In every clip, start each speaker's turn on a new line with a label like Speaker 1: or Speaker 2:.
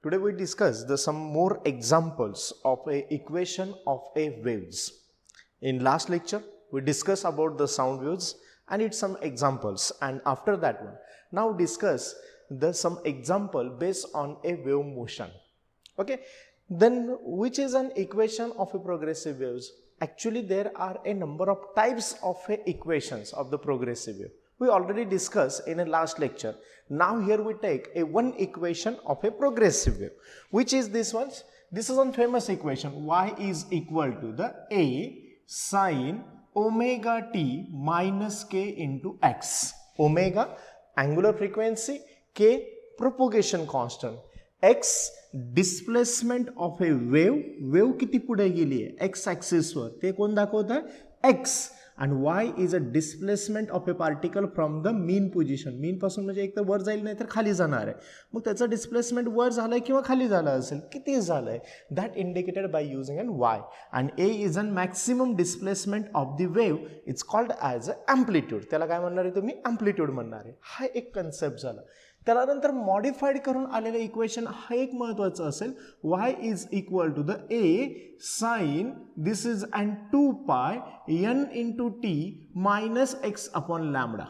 Speaker 1: Today we discuss some more examples of a equation of a waves. In last lecture we discussed about the sound waves and its some examples, and after that one now discuss some example based on a wave motion. Okay, then which is an equation of a progressive waves? Actually there are a number of types of equations of the progressive wave. We already discussed in a last lecture. Now here we take a one equation of a progressive wave, which is this one. This is one famous equation. Y is equal to the A sine omega t minus k into x. Omega angular frequency, k propagation constant, x displacement of a wave. Wave किती पुढे गेली आहे x axis वर, ते कोण दाखवतं x, and y is a displacement of a particle from the mean position. mean पासून म्हणजे एक तर वर जाईल नाही तर खाली जाणार आहे. मग त्याचं डिस्प्लेसमेंट वर झालंय किंवा खाली झालं असेल, किती झालंय, that indicated by using an y, and a is an maximum displacement of the wave. It's called as amplitude. त्याला काय म्हणणार आहे तुम्ही? amplitude म्हणणार आहे. हा एक कन्सेप्ट झाला. त्यानंतर मॉडिफाईड करून आलेलं इक्वेशन हा एक महत्त्वाचं असेल. y is equal to the a sin this is and 2 pi n into t minus x upon lambda.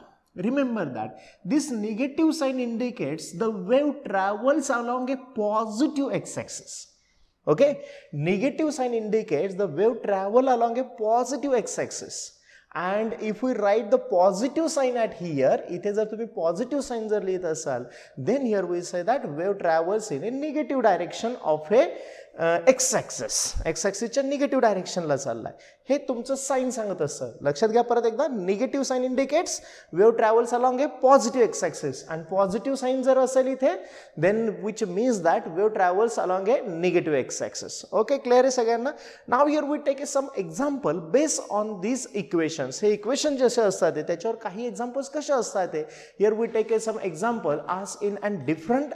Speaker 1: Remember that this negative sign indicates the wave travels along a positive x-axis. Okay, negative sign indicates the wave travel along a positive x-axis. And if we write the positive sign at here, इथे जर तुम्ही positive sign जर लिहित असाल, then here we say that wave travels in a negative direction of a x-axis. x-axis च्या negative डायरेक्शनला चाललाय. हे तुमचं साइन सांगत असतं. लक्षात घ्या परत एकदा. Negative sign indicates wave travels along a positive x-axis, and positive sign जर असेल इथे, then which means that wave travels along a negative x-axis. Okay, clear आहे सगळ्यांना? Now here we take some example based on these equations. हे equation जसे असतात त्याच्यावर काही एक्झाम्पल्स कसे असतात ते. Here we take some example asked in a different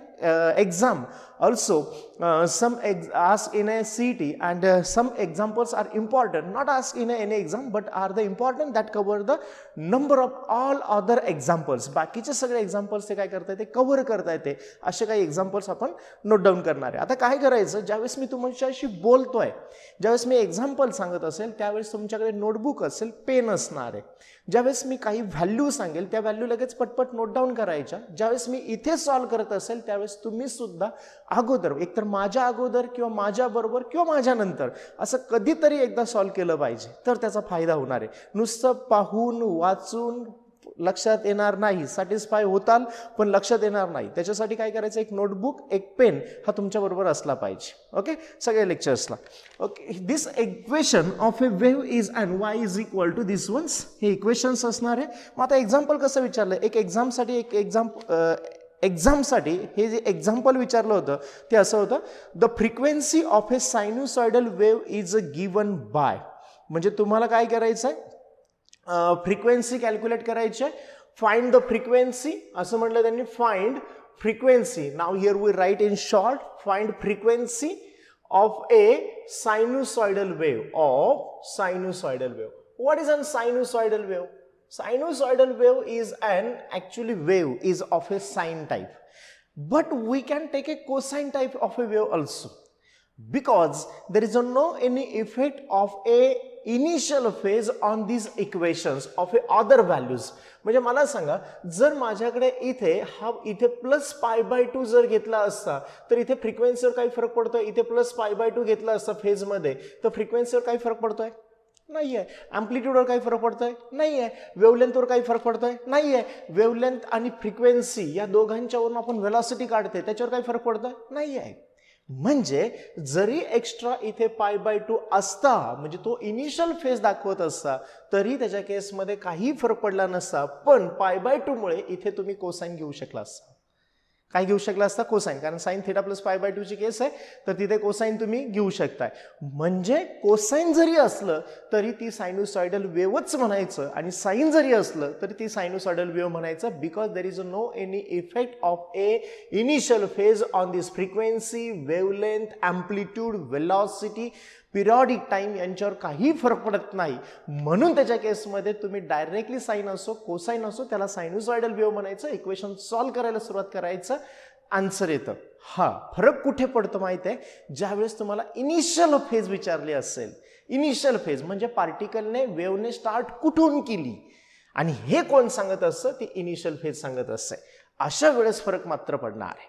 Speaker 1: exam. Also some asked in a CET, and some examples are important, not asked in any exam but are the important that cover the number of all other examples. बाकीचे सगळे examples ते काय करता येते, cover करता येते. असे काही एक्झाम्पल्स आपण नोट डाऊन करणार आहे. आता काय करायचं, ज्यावेळेस मी तुमच्याशी बोलतोय, ज्यावेळेस मी एक्झाम्पल सांगत असेल त्यावेळेस तुमच्याकडे नोटबुक असेल, पेन असणार आहे. ज्यावेळेस मी काही व्हॅल्यू सांगेल त्या व्हॅल्यू लगेच पटपट नोट डाऊन करायच्या. ज्यावेळेस मी इथे सॉल्व करत असेल त्यावेळेस तुम्ही सुद्धा अगोदर, एकतर माझ्या अगोदर किंवा माझ्या बरोबर किंवा माझ्या नंतर असं कधीतरी एकदा सॉल्व केलं पाहिजे, तर त्याचा फायदा होणार आहे. नुसतं पाहून वाचून लक्षात येणार नाही, सॅटिस्फाय होताल पण लक्षात येणार नाही. त्याच्यासाठी काय करायचं, एक नोटबुक एक पेन हा तुमच्या बरोबर असला पाहिजे. ओके, सगळे लेक्चर्सला. Okay, this equation of a wave is and y is equal to this ones. हे इक्वेशन्स असणार आहे. मग आता एक्झाम्पल कसं विचारलं, एक एक्झामसाठी हे जे एक्झाम्पल विचारलं होतं ते असं होतं, the frequency of a sinusoidal wave is given by. म्हणजे तुम्हाला काय करायचं आहे, फ्रिक्वेन्सी कॅल्क्युलेट करायची आहे. फाइंड द फ्रिक्वेन्सी असं म्हटलं त्यांनी, find frequency. Now here we write in short, find frequency of a sinusoidal wave, of sinusoidal wave. What is an sinusoidal wave? Sinusoidal wave is actually wave is of a sine type, but we can take a cosine type of a wave also, because there is no any effect of a initial phase on these equations of a other values. म्हणजे मला सांगा, जर माझ्याकडे इथे plus pi by 2 जर घेतला असता तर इथे फ्रिक्वेन्सीवर काही फरक पडतोय. इथे प्लस पाय बाय 2 घेतला असता फेज मध्ये तर फ्रिक्वेन्सीवर काही फरक पडतोय? नाहीये. अँप्लिट्यूडवर काही फरक पडतोय? नाहीये. वेवलेंथवर काही फरक पडतोय? नाहीये. वेवलेंथ आणि फ्रिक्वेन्सी या दोघांच्यावरून आपण व्हेलॉसिटी काढते, त्याच्यावर काही फरक पडतोय? नाहीये. म्हणजे जरी एक्स्ट्रा इथे पाय बाय 2 असता, म्हणजे तो इनिशियल फेज दाखवत असता, तरी त्याच्या केसमध्ये काही फरक पडला नसता. पण पाय बाय 2 मुळे इथे तुम्ही कोसाइन घेऊ शकला असता. काय घेऊ शकला असता? कोसाइन. कारण sine theta plus pi by 2 ची केस आहे, तर तिथे कोसाइन तुम्ही घेऊ शकताय. म्हणजे कोसाइन जरी असलं तरी ती सायन्यूसॉइडल वेव्हच म्हणायचं, आणि साइन जरी असलं तरी ती सायन्यूसॉइडल वेव्ह म्हणायचं, because there is no any effect of a initial phase on this frequency, wavelength, amplitude, velocity, periodic time यांच्यावर काही फरक पडत नाही. म्हणून त्याच्या केसमध्ये तुम्ही डायरेक्टली साइन असो कोसाइन असो त्याला सायन्यूसॉइडल वेव्ह म्हणायचं. इक्वेशन सॉल्व्ह करायला सुरुवात करायचं, आन्सर येतं. हा फरक कुठे पडतो माहिती आहे, ज्यावेळेस तुम्हाला इनिशियल फेज विचारली असेल. इनिशियल फेज म्हणजे पार्टिकलने वेव्हने स्टार्ट कुठून केली आणि हे कोण सांगत असतं, ते इनिशियल फेज सांगत असते. अशा वेळेस फरक मात्र पडणार आहे.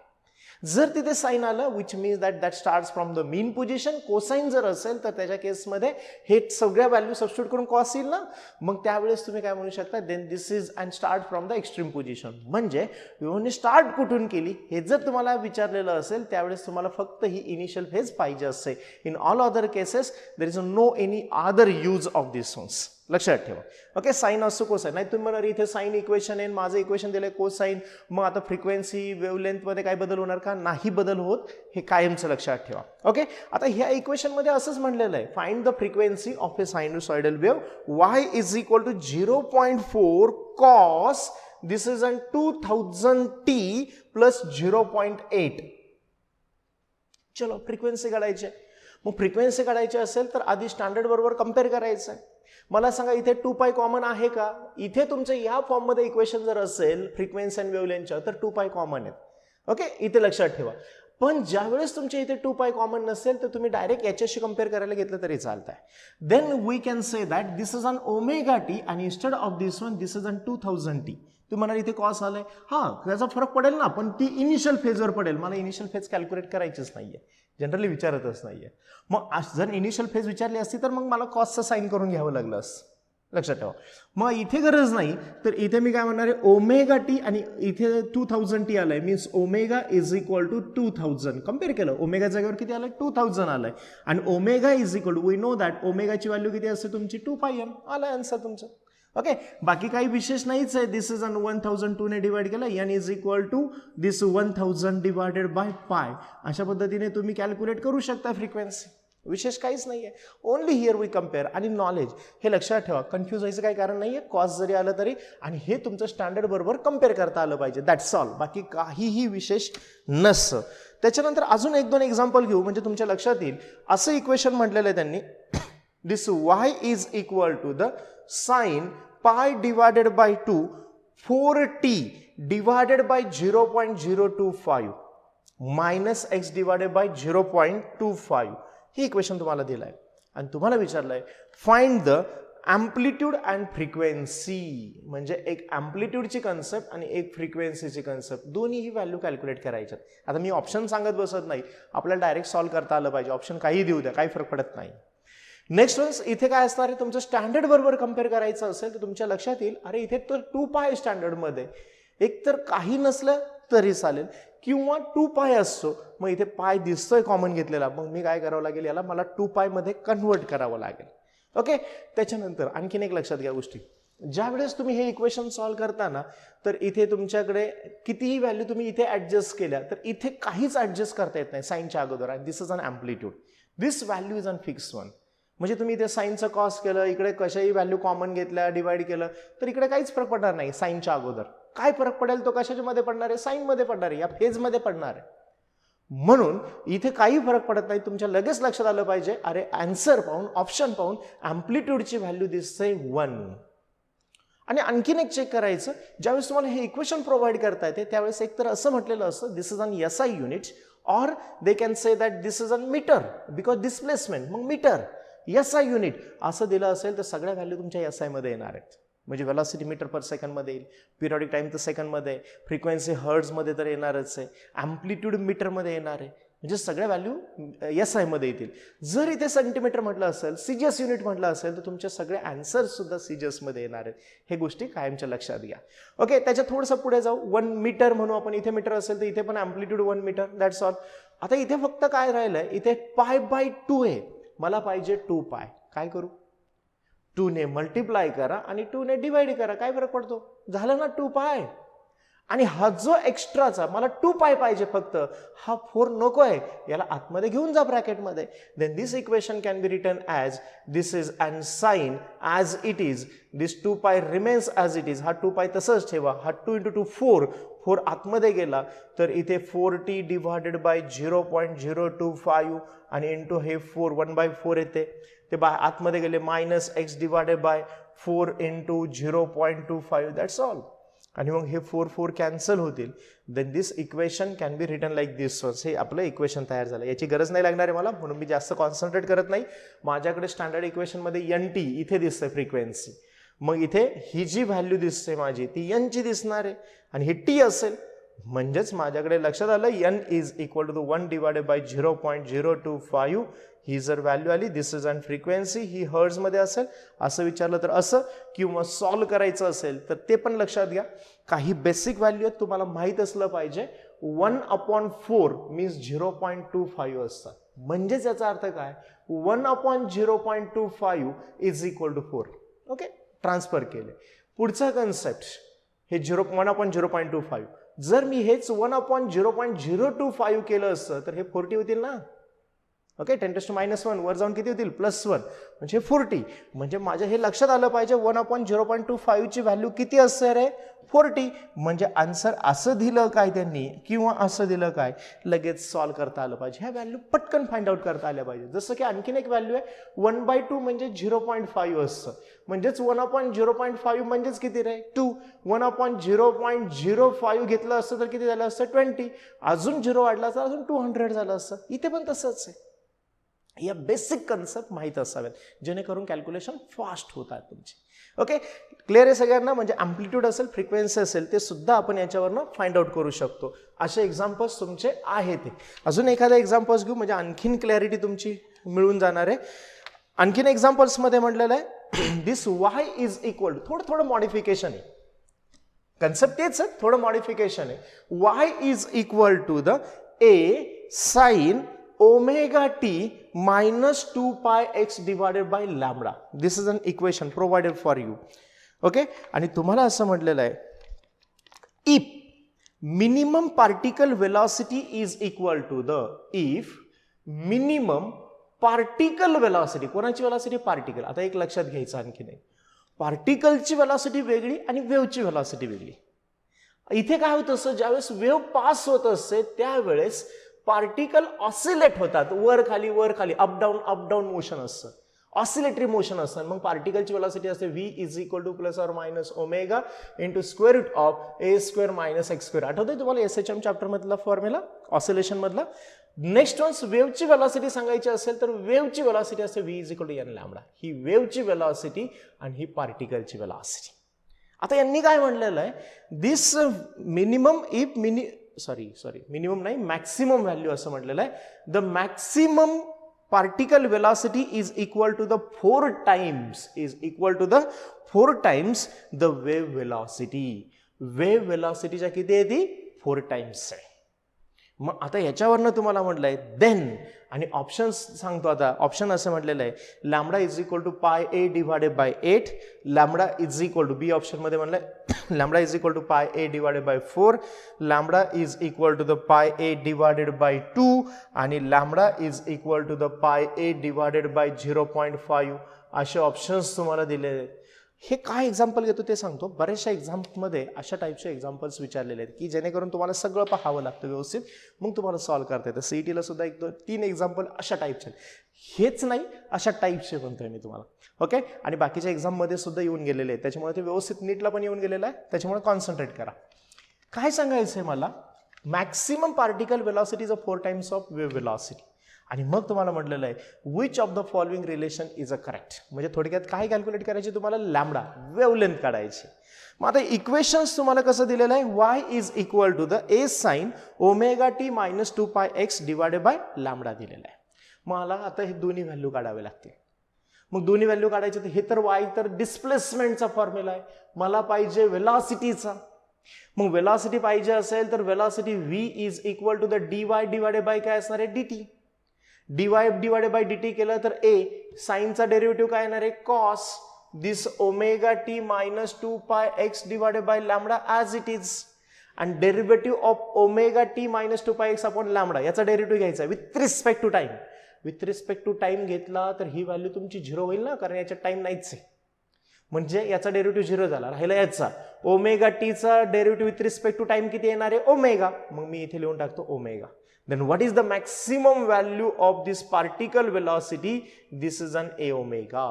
Speaker 1: जर तिथे साइन आलं which means that starts from the mean position, cosine जर असेल तर त्याच्या केसमध्ये हे सगळ्या व्हॅल्यू सबस्टिट्यूट करून कॉस येईल ना, मग त्यावेळेस तुम्ही काय म्हणू शकता, then this is and start from the extreme position. म्हणजे वेव्हने स्टार्ट कुठून केली हे जर तुम्हाला विचारलेलं असेल त्यावेळेस तुम्हाला फक्त ही इनिशियल फेज पाहिजे असते. In all other cases there is no any other use of this ones. लक्षात ठेवा. ओके, साइन असो कोसाइन. नाही तुम्ही म्हणणार इथे साइन इक्वेशन आहे, माझं इक्वेशन दिलंय कोसाइन, मग आता फ्रिक्वेन्सी वेव्हलेंथ मध्ये काय बदल होणार का? नाही बदल होत. हे कायमचं लक्षात ठेवा. ओके, आता ह्या इक्वेशन मध्ये असंच म्हणलेलं आहे, find the frequency of a sinusoidal wave y is equal to 0.4 cos this is an 2000t plus 0.8. चलो फ्रिक्वेन्सी काढायची. मग फ्रिक्वेन्सी काढायची असेल तर आधी स्टँडर्ड बरोबर कम्पेअर करायचं आहे. मला सांगा इथे 2π कॉमन आहे का? इथे तुमच्या या फॉर्म मध्ये इक्वेशन जर असेल फ्रिक्वेन्सी आणि वेव्हलेंथच्या तर 2π कॉमन आहेत. ओके, इथे लक्षात ठेवा. पण ज्यावेळेस तुमच्या इथे 2π कॉमन नसेल तर तुम्ही डायरेक्ट याच्याशी कम्पेअर करायला घेतलं तरी चालतंय. Then we can say that this is an omega t आणि instead of this one this is an 2000t. तुम्हाला इथे कॉस आलाय, हा त्याचा फरक पडेल ना, पण ती इनिशियल फेजवर पडेल. मला इनिशियल फेज कॅल्क्युलेट करायचीच नाहीये, जनरली विचारतच नाहीये. मग जर इनिशियल फेज विचारली असती तर मग मला कॉसचं साइन करून घ्यावं लागलं असतं. लक्षात ठेवा. मग इथे गरज नाही तर इथे मी काय म्हणणार आहे, ओमेगा टी आणि इथे 2000t आलाय means omega is equal to 2000. Compare केलं, ओमेगा जागेवर किती आलंय, 2000 आलंय. आणि omega is equal to we know that ओमेगाची व्हॅल्यू किती असते तुमची, 2πm. आलाय आन्सर तुमचं. ओके, बाकी काही विशेष नाहीच आहे. दिस इज अन 1002 ने डिवाइड केलं, N is equal to this 1000 divided by pi. अशा पद्धतीने तुम्ही कॅल्क्युलेट करू शकता फ्रिक्वेन्सी. विशेष काहीच नाहीये, ओनली हिअर वी कम्पेअर. आणि नॉलेज हे लक्षात ठेवा, कन्फ्यूज व्हायचं काही कारण नाहीये. कॉस्ट जरी आलं तरी आणि हे तुमचं स्टँडर्ड बरोबर कम्पेअर करता आलं पाहिजे, दॅट्स ऑल. बाकी काहीही विशेष नसतं. त्याच्यानंतर अजून 1-2 एक्झाम्पल घेऊ म्हणजे तुमच्या लक्षात येईल. असं इक्वेशन म्हटलेलं आहे त्यांनी, this y is equal to the sine pi divided by 2 4t divided by 0.025 minus x divided by 0.25. ही इक्वेशन तुम्हाला दिलं आहे आणि तुम्हाला विचारलंय find the amplitude and frequency. म्हणजे एक अँप्लिट्यूडची कन्सेप्ट आणि एक फ्रिक्वेन्सीची कन्सेप्ट, दोन्हीही व्हॅल्यू कॅल्क्युलेट करायच्यात. आता मी ऑप्शन सांगत बसत नाही, आपल्याला डायरेक्ट सॉल्व्ह करता आलं पाहिजे. ऑप्शन काही देऊ द्या, काही फरक पडत नाही. नेक्स्ट वन्स इथे काय असणार आहे, तुमचं स्टँडर्ड बरोबर कम्पेअर करायचं असेल तर तुमच्या लक्षात येईल, अरे इथे तर 2π स्टँडर्डमध्ये, एक तर काही नसलं तरी चालेल किंवा 2π असतो. मग इथे पाय दिसतोय कॉमन घेतलेला, मग मी काय करावं लागेल, याला मला 2π मध्ये कन्वर्ट करावं लागेल. ओके, त्याच्यानंतर आणखीन एक लक्षात घ्या गोष्टी. ज्या वेळेस तुम्ही हे इक्वेशन सॉल्व्ह करताना तर इथे तुमच्याकडे कितीही व्हॅल्यू तुम्ही इथे ऍडजस्ट केल्या तर इथे काहीच ऍडजस्ट करता येत नाही साइनच्या अगोदर. आणि this is an amplitude, this value is an fix one. म्हणजे तुम्ही इथे साइनचं कॉस केलं, इकडे कशाही व्हॅल्यू कॉमन घेतल्या, डिवाइड केलं तर इकडे काहीच फरक पडणार नाही साइनच्या अगोदर. काय फरक पडेल तो कशाच्या मध्ये पडणार आहे, साइन मध्ये पडणार आहे, या फेज मध्ये पडणार आहे. म्हणून इथे काही फरक पडत नाही. तुमच्या लगेच लक्षात आलं पाहिजे, अरे आन्सर पाहून, ऑप्शन पाहून अँप्लिट्यूडची व्हॅल्यू दिसते 1. आणि आणखीन एक चेक करायचं, ज्यावेळेस तुम्हाला हे इक्वेशन प्रोव्हाइड करता येते त्यावेळेस एक तर असं म्हटलेलं असतं this is an SI unit और they can say that this is an meter because displacement. मग मीटर SI युनिट असं दिलं असेल तर सगळ्या व्हॅल्यू तुमच्या SI मध्ये येणार आहेत. म्हणजे वेलॉसिटी मीटर पर सेकंड मध्ये येईल, पिरियडिक टाइम तर सेकंड मध्ये, फ्रिक्वेन्सी हर्ट्ज मध्ये तर येणारच आहे, अँप्लिट्यूड मीटर मध्ये येणार आहे. म्हणजे सगळ्या व्हॅल्यू SI मध्ये येतील. जर इथे सेंटीमीटर म्हटलं असेल, CGS युनिट म्हटलं असेल तर तुमचे सगळे आन्सर सुद्धा CGS मध्ये येणार आहेत. हे गोष्टी कायमच्या लक्षात घ्या. ओके, त्याच्यात थोडंसं पुढे जाऊ. 1 मीटर म्हणू आपण, इथे मीटर असेल तर इथे पण अँप्लिट्यूड 1 मीटर, दॅट्स ऑल. आता इथे फक्त काय राहिलंय, इथे π/2 आहे, मला पाहिजे 2π. काय करू, 2 ने मल्टिप्लाय करा आणि 2 ने डिवाइड करा, काय फरक पडतो, झालं ना 2π. आणि हा जो एक्स्ट्राचा मला 2π पाहिजे फक्त, हा 4 नको आहे, याला आतमध्ये घेऊन जा ब्रॅकेटमध्ये. Then this equation can be written as this is and sine as it is, this 2π remains as it is. हा 2π तसंच ठेवा, हा 2 × 2 4, 4 आतमध्ये गेला तर इथे 4t डिवायडेड बाय 0.025 आणि इंटू हे 4 1/4 येते, ते बाय आतमध्ये गेले minus x divided by 4 × 0.25, that's all. आणि मग हे 4 4 कॅन्सल होतील. Then this equation can be written like this ones. हे आपलं इक्वेशन तयार झालं. याची गरज नाही लागणार आहे मला, म्हणून मी जास्त कॉन्सन्ट्रेट करत नाही. माझ्याकडे स्टँडर्ड इक्वेशनमध्ये NT इथे दिसतंय फ्रिक्वेन्सी. मग इथे ही जी व्हॅल्यू दिसते माझी ती N ची दिसणार आहे आणि ही T असेल. म्हणजेच माझ्याकडे लक्षात आलं N is equal to 1 divided by 0.025. ही जर व्हॅल्यू आली, दिस इज अन फ्रिक्वेन्सी, ही हर्ट्झ मध्ये असेल. असं विचारलं तर असं, किंवा सॉल्व्ह करायचं असेल तर ते पण लक्षात घ्या. काही बेसिक व्हॅल्यू आहेत तुम्हाला माहित असलं पाहिजे. 1/4 मीन्स 0.25 असतात. म्हणजेच याचा अर्थ काय, 1/0.25 is equal to 4. Okay, transfer केले. पुढचा कन्सेप्ट हे 1/0.25. जर मी हेच 1/0.025 केलं असतं तर हे 40 होतील ना. ओके, 10⁻⁻1 वर जाऊन किती होतील, +1, म्हणजे 40. म्हणजे माझ्या हे लक्षात आलं पाहिजे 1/0.25 ची व्हॅल्यू किती असणार आहे, 40. म्हणजे आन्सर असं दिलं काय त्यांनी किंवा असं दिलं काय, लगेच सॉल्व्ह करता आलं पाहिजे. ह्या व्हॅल्यू पटकन फाइंड आउट करता आल्या पाहिजे. जसं की आणखीन एक व्हॅल्यू आहे 1/2 म्हणजे 0.5 असतं. म्हणजेच 1/0.5 म्हणजेच किती रे, 2. 1/0.05 घेतलं असतं तर किती झालं असतं, 20. अजून 0 वाढला तर अजून 200 झालं असतं. इथे पण तसंच आहे. या बेसिक कन्सेप्ट माहीत असाव्यात जेणेकरून कॅल्क्युलेशन फास्ट होतात तुमची. ओके, क्लिअर आहे सगळ्यांना. म्हणजे अँप्लिट्यूड असेल, फ्रिक्वेन्सी असेल, ते सुद्धा आपण याच्यावरनं फाइंड आउट करू शकतो. असे एक्झाम्पल्स तुमचे आहेत. अजून एखादा एक्झाम्पल्स घेऊ म्हणजे आणखीन क्लॅरिटी तुमची मिळून जाणार आहे. आणखीन एक्झाम्पल्समध्ये म्हटलेलं आहे this y is equal to, थोडं मॉडिफिकेशन आहे. कन्सेप्ट तेच आहे, थोडं मॉडिफिकेशन आहे. y is equal to the a sin omega t minus 2πx divided by lambda. This is an equation provided for you. Okay, आणि तुम्हाला असं म्हटलेलं आहे if minimum particle velocity is equal to the, if minimum particle velocity, कोणाची velocity, particle. आता एक लक्षात घ्यायचं आणखी नाही, पार्टिकलची वेलॉसिटी वेगळी आणि वेव्हची वेलॉसिटी वेगळी. इथे काय होत असतं, ज्यावेळेस वेव्ह पास होत असते त्यावेळेस पार्टिकल ऑसिलेट होतात, वर खाली अप डाऊन मोशन असतं, ऑसिलेटरी मोशन असतं. मग पार्टिकलची वेलॉसिटी असते v is equal to ± omega into square root of a² - x². आठवतंय तुम्हाला SHM चॅप्टर मधला फॉर्म्युला, ऑसिलेशन मधला. नेक्स्ट वन्स वेव्हची वेलॉसिटी सांगायची असेल तर वेव्हची वेलॉसिटी असते v is equal to n lambda. ही वेव्हची वेलॉसिटी आणि ही पार्टिकलची वेलॉसिटी. आता यांनी काय म्हटलेलं आहे, दिस मिनिमम इफ मिनिमम नाही, मॅक्सिमम व्हॅल्यू असं म्हटलेलं आहे. The maximum particle velocity is equal to the 4 times the wave velocity. wave velocity च्या किती आहे ती, 4 times आहे. मग आता याच्यावरनं तुम्हाला म्हटलंय देन, आणि ऑप्शन्स सांगतो. आता ऑप्शन असं म्हटलेलं आहे lambda is equal to πa divided by 8, lambda is equal to, B option मध्ये म्हणलंय lambda is equal to πa divided by 4, lambda is equal to the πa divided by 2 आणि lambda is equal to the πa divided by 0.5. असे options तुम्हाला दिलेले आहेत. हे काय example घेतो ते सांगतो. बऱ्याचशा एक्झाम्पलमध्ये अशा टाईपचे एक्झाम्पल्स विचारलेले आहेत की जेणेकरून तुम्हाला सगळं पाहावं लागतं व्यवस्थित, मग तुम्हाला सॉल्व्ह करता येतं. सीईटीला सुद्धा 1-2-3 एक्झाम्पल अशा टाईपचे, हेच नाही अशा टाईपचे म्हणतोय मी तुम्हाला. ओके, आणि बाकीच्या एक्झाममध्ये सुद्धा येऊन गेलेले आहेत, त्याच्यामुळे ते व्यवस्थित नीटला पण येऊन गेलेलं आहे. त्याच्यामुळे कॉन्सन्ट्रेट करा. काय सांगायचं आहे मला, maximum particle velocity is 4 times of wave velocity. आणि मग तुम्हाला म्हटलेलं आहे which of the following relation is a correct. म्हणजे थोडक्यात काय कॅल्क्युलेट करायची तुम्हाला, लॅम्बडा वेव्हलेंथ काढायची. मग आता इक्वेशन्स तुम्हाला कसं दिलेलं आहे, y is equal to the a sin omega t - 2πx divided by lambda दिलेलं आहे. मला आता हे दोन्ही व्हॅल्यू काढावे लागतील. मग दोन्ही व्हॅल्यू काढायचे, तर हे तर y तर डिस्प्लेसमेंटचा फॉर्म्युला आहे, मला पाहिजे वेलॉसिटीचा. मग वेलॉसिटी पाहिजे असेल तर velocity v is equal to the dy divided by काय असणार आहे, dt. dy divided by dt केलं तर a, साइनचा डेरिव्हेटिव्ह काय येणार आहे, cos this omega t - 2πx divided by lambda as it is. आणि derivative of omega t - 2πx upon lambda, याचा डेरिव्हेटिव्ह घ्यायचा with respect to time. With respect to time घेतला तर ही व्हॅल्यू तुमची 0 होईल ना, कारण याच्यात टाइम नाहीच आहे. म्हणजे याचा डेरिव्हेटिव्ह 0 झाला, राहिला याचा ओमेगा टी चा derivative with respect to time किती येणार आहे, ओमेगा. मग मी इथे लिहून टाकतो omega. Then what is the maximum value of this particle velocity? This is an a omega.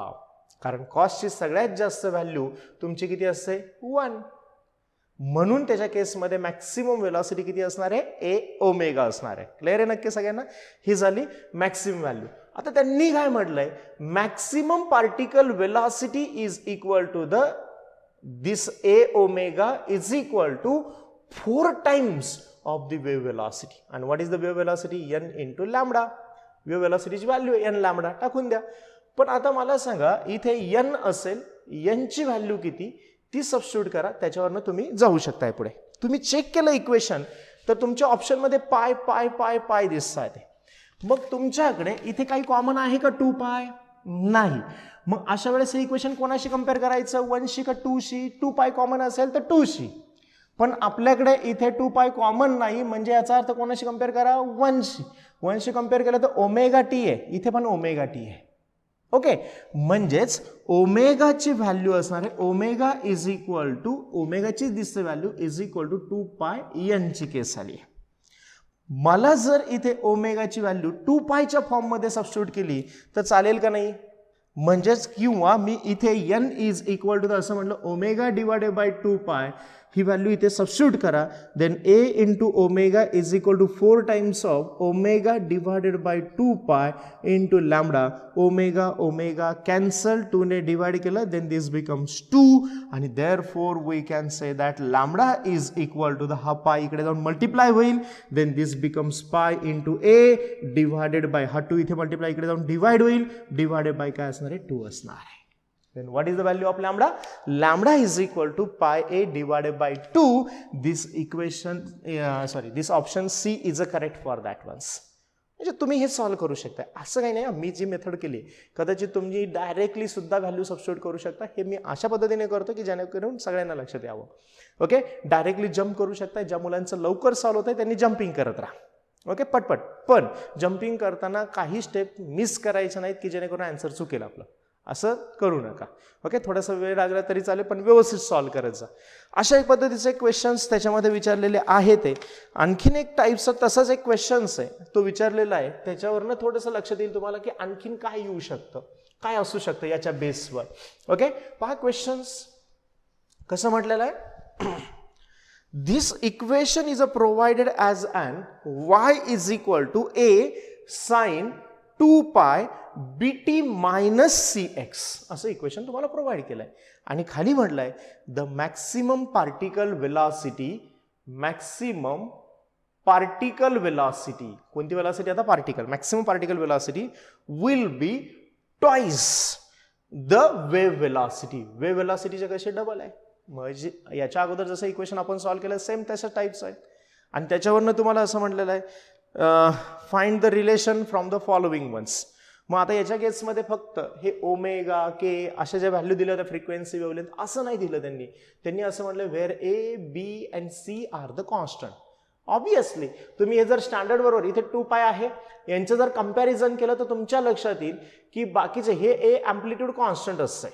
Speaker 1: कारण कॉस्टची सगळ्यात जास्त व्हॅल्यू तुमची किती असते, 1. म्हणून त्याच्या केसमध्ये मॅक्सिमम वेलॉसिटी किती असणार आहे, ए ओमेगा असणार आहे. क्लिअर आहे नक्की सगळ्यांना. ही झाली मॅक्सिमम व्हॅल्यू. आता त्यांनी काय म्हटलंय, maximum particle velocity is equal to the this A omega is equal to 4 times of the wave velocity. And what is the wave velocity? n into lambda. wave velocity ची value n lambda टाकून द्या. पण आता मला सांगा, इथे n असेल, n ची व्हॅल्यू किती ती सबस्टिट्यूट करा, त्याच्यावरनं तुम्ही जाऊ शकताय पुढे. तुम्ही चेक केलं इक्वेशन तर तुमच्या ऑप्शन मध्ये पाय पाय पाय पाय दिसतात. मग तुमच्याकडे इथे काही कॉमन आहे का 2 पाय? नाही. मग अशा वेळेस हे इक्वेशन कोणाशी कंपेअर करायचं, 1 शी का 2 शी? 2 पाय कॉमन असेल तर 2 शी. पण आपल्याकडे इथे 2 पाय कॉमन नाही, म्हणजे याचा अर्थ कोणाशी कंपेअर करा, 1 शी. 1 शी कंपेअर केलं तर ओमेगा टी आहे, इथे पण ओमेगा टी आहे. ओके, म्हणजेच ओमेगाची व्हॅल्यू असणार आहे, ओमेगा इज इक्वल टू, ओमेगाची दिसते व्हॅल्यू इज इक्वल टू 2 पाय एन ची केस आली. मला जर इथे ओमेगाची व्हॅल्यू 2 पायच्या फॉर्म मध्ये सबस्टिट्यूट केली तर चालेल का नाही? म्हणजेच किंवा मी इथे n इज इक्वल टू असं म्हटलं, ओमेगा डिवायडेड बाय 2 पाय, ही व्हॅल्यू इथे सबस्टिट्यूट करा. Then a into omega is equal to 4 times of omega divided by 2 pi into lambda. Omega omega cancel, 2 ने डिवाइड केलं, देन दिस बिकम्स 2 आणि therefore we can say that lambda is equal to the, हा pi इकडे जाऊन multiply होईल, then this becomes pi into A divided by, हा 2 इथे multiply इकडे जाऊन डिवाइड होईल, डिवायडेड बाय काय असणार आहे, 2 असणार आहे. Then what is the value of lambda? Lambda is equal to pi a divided by 2. This equation, this option C is a correct for that ones. म्हणजे तुम्ही हे सॉल्व करू शकता. असं काही नाही, मी जी मेथड केली कदाचित तुम्ही डायरेक्टली सुद्धा व्हॅल्यू सबस्टिट्यूट करू शकता. हे मी अशा पद्धतीने करतो की जेणेकरून सगळ्यांना लक्षात यावं. ओके, डायरेक्टली जम्प करू शकता. ज्या मुलांचं लवकर सॉल्व होतंय त्यांनी जम्पिंग करत राहा. ओके, पटपट. पण जम्पिंग करताना काही स्टेप मिस करायच्या नाहीत की जेणेकरून आन्सर चुकेल आपलं. असं करू नका. ओके, थोडासा वेळ लागला तरी चालेल, पण व्यवस्थित सॉल्व करत जा. अशा एक पद्धतीचे क्वेश्चन्स त्याच्यामध्ये विचारलेले आहेत. आणखीन एक टाईपचा तसाच एक क्वेश्चन्स आहे, तो विचारलेला आहे. त्याच्यावरनं थोडंसं लक्षात येईल तुम्हाला की आणखीन काय येऊ शकतं, काय असू शकतं याच्या बेसवर. ओके, पहा क्वेश्चन्स कसं म्हटलेलं आहे. This equation is provided as an y is equal to a sine 2 pi bt minus cx असं इक्वेशन तुम्हाला प्रोव्हाइड केलंय. आणि खाली म्हटलंय the maximum particle velocity, maximum particle velocity, कोणती वेलॉसिटी आता, particle, maximum particle velocity will be twice the wave velocity. Wave वेलॉसिटीचे कसे डबल आहे. म्हणजे याच्या अगोदर जसं इक्वेशन आपण सॉल्व्ह केलं सेम तशा टाईप्स आहेत. आणि त्याच्यावरनं तुम्हाला असं म्हटलेलं आहे, find the relation from the following ones. मग आता याच्या केसमध्ये फक्त हे ओमेगा के अशा ज्या व्हॅल्यू दिल्या होत्या फ्रिक्वेन्सी वेव्हलेंथ, असं नाही दिलं त्यांनी. त्यांनी असं म्हटलं where A B and C are the constant. Obviously तुम्ही हे जर स्टँडर्ड बरोबर इथे 2 पाय आहे, यांचं जर कंपॅरिझन केलं तर तुमच्या लक्षात येईल की बाकीचे हे ए अँप्लिट्यूड कॉन्स्टंट असते,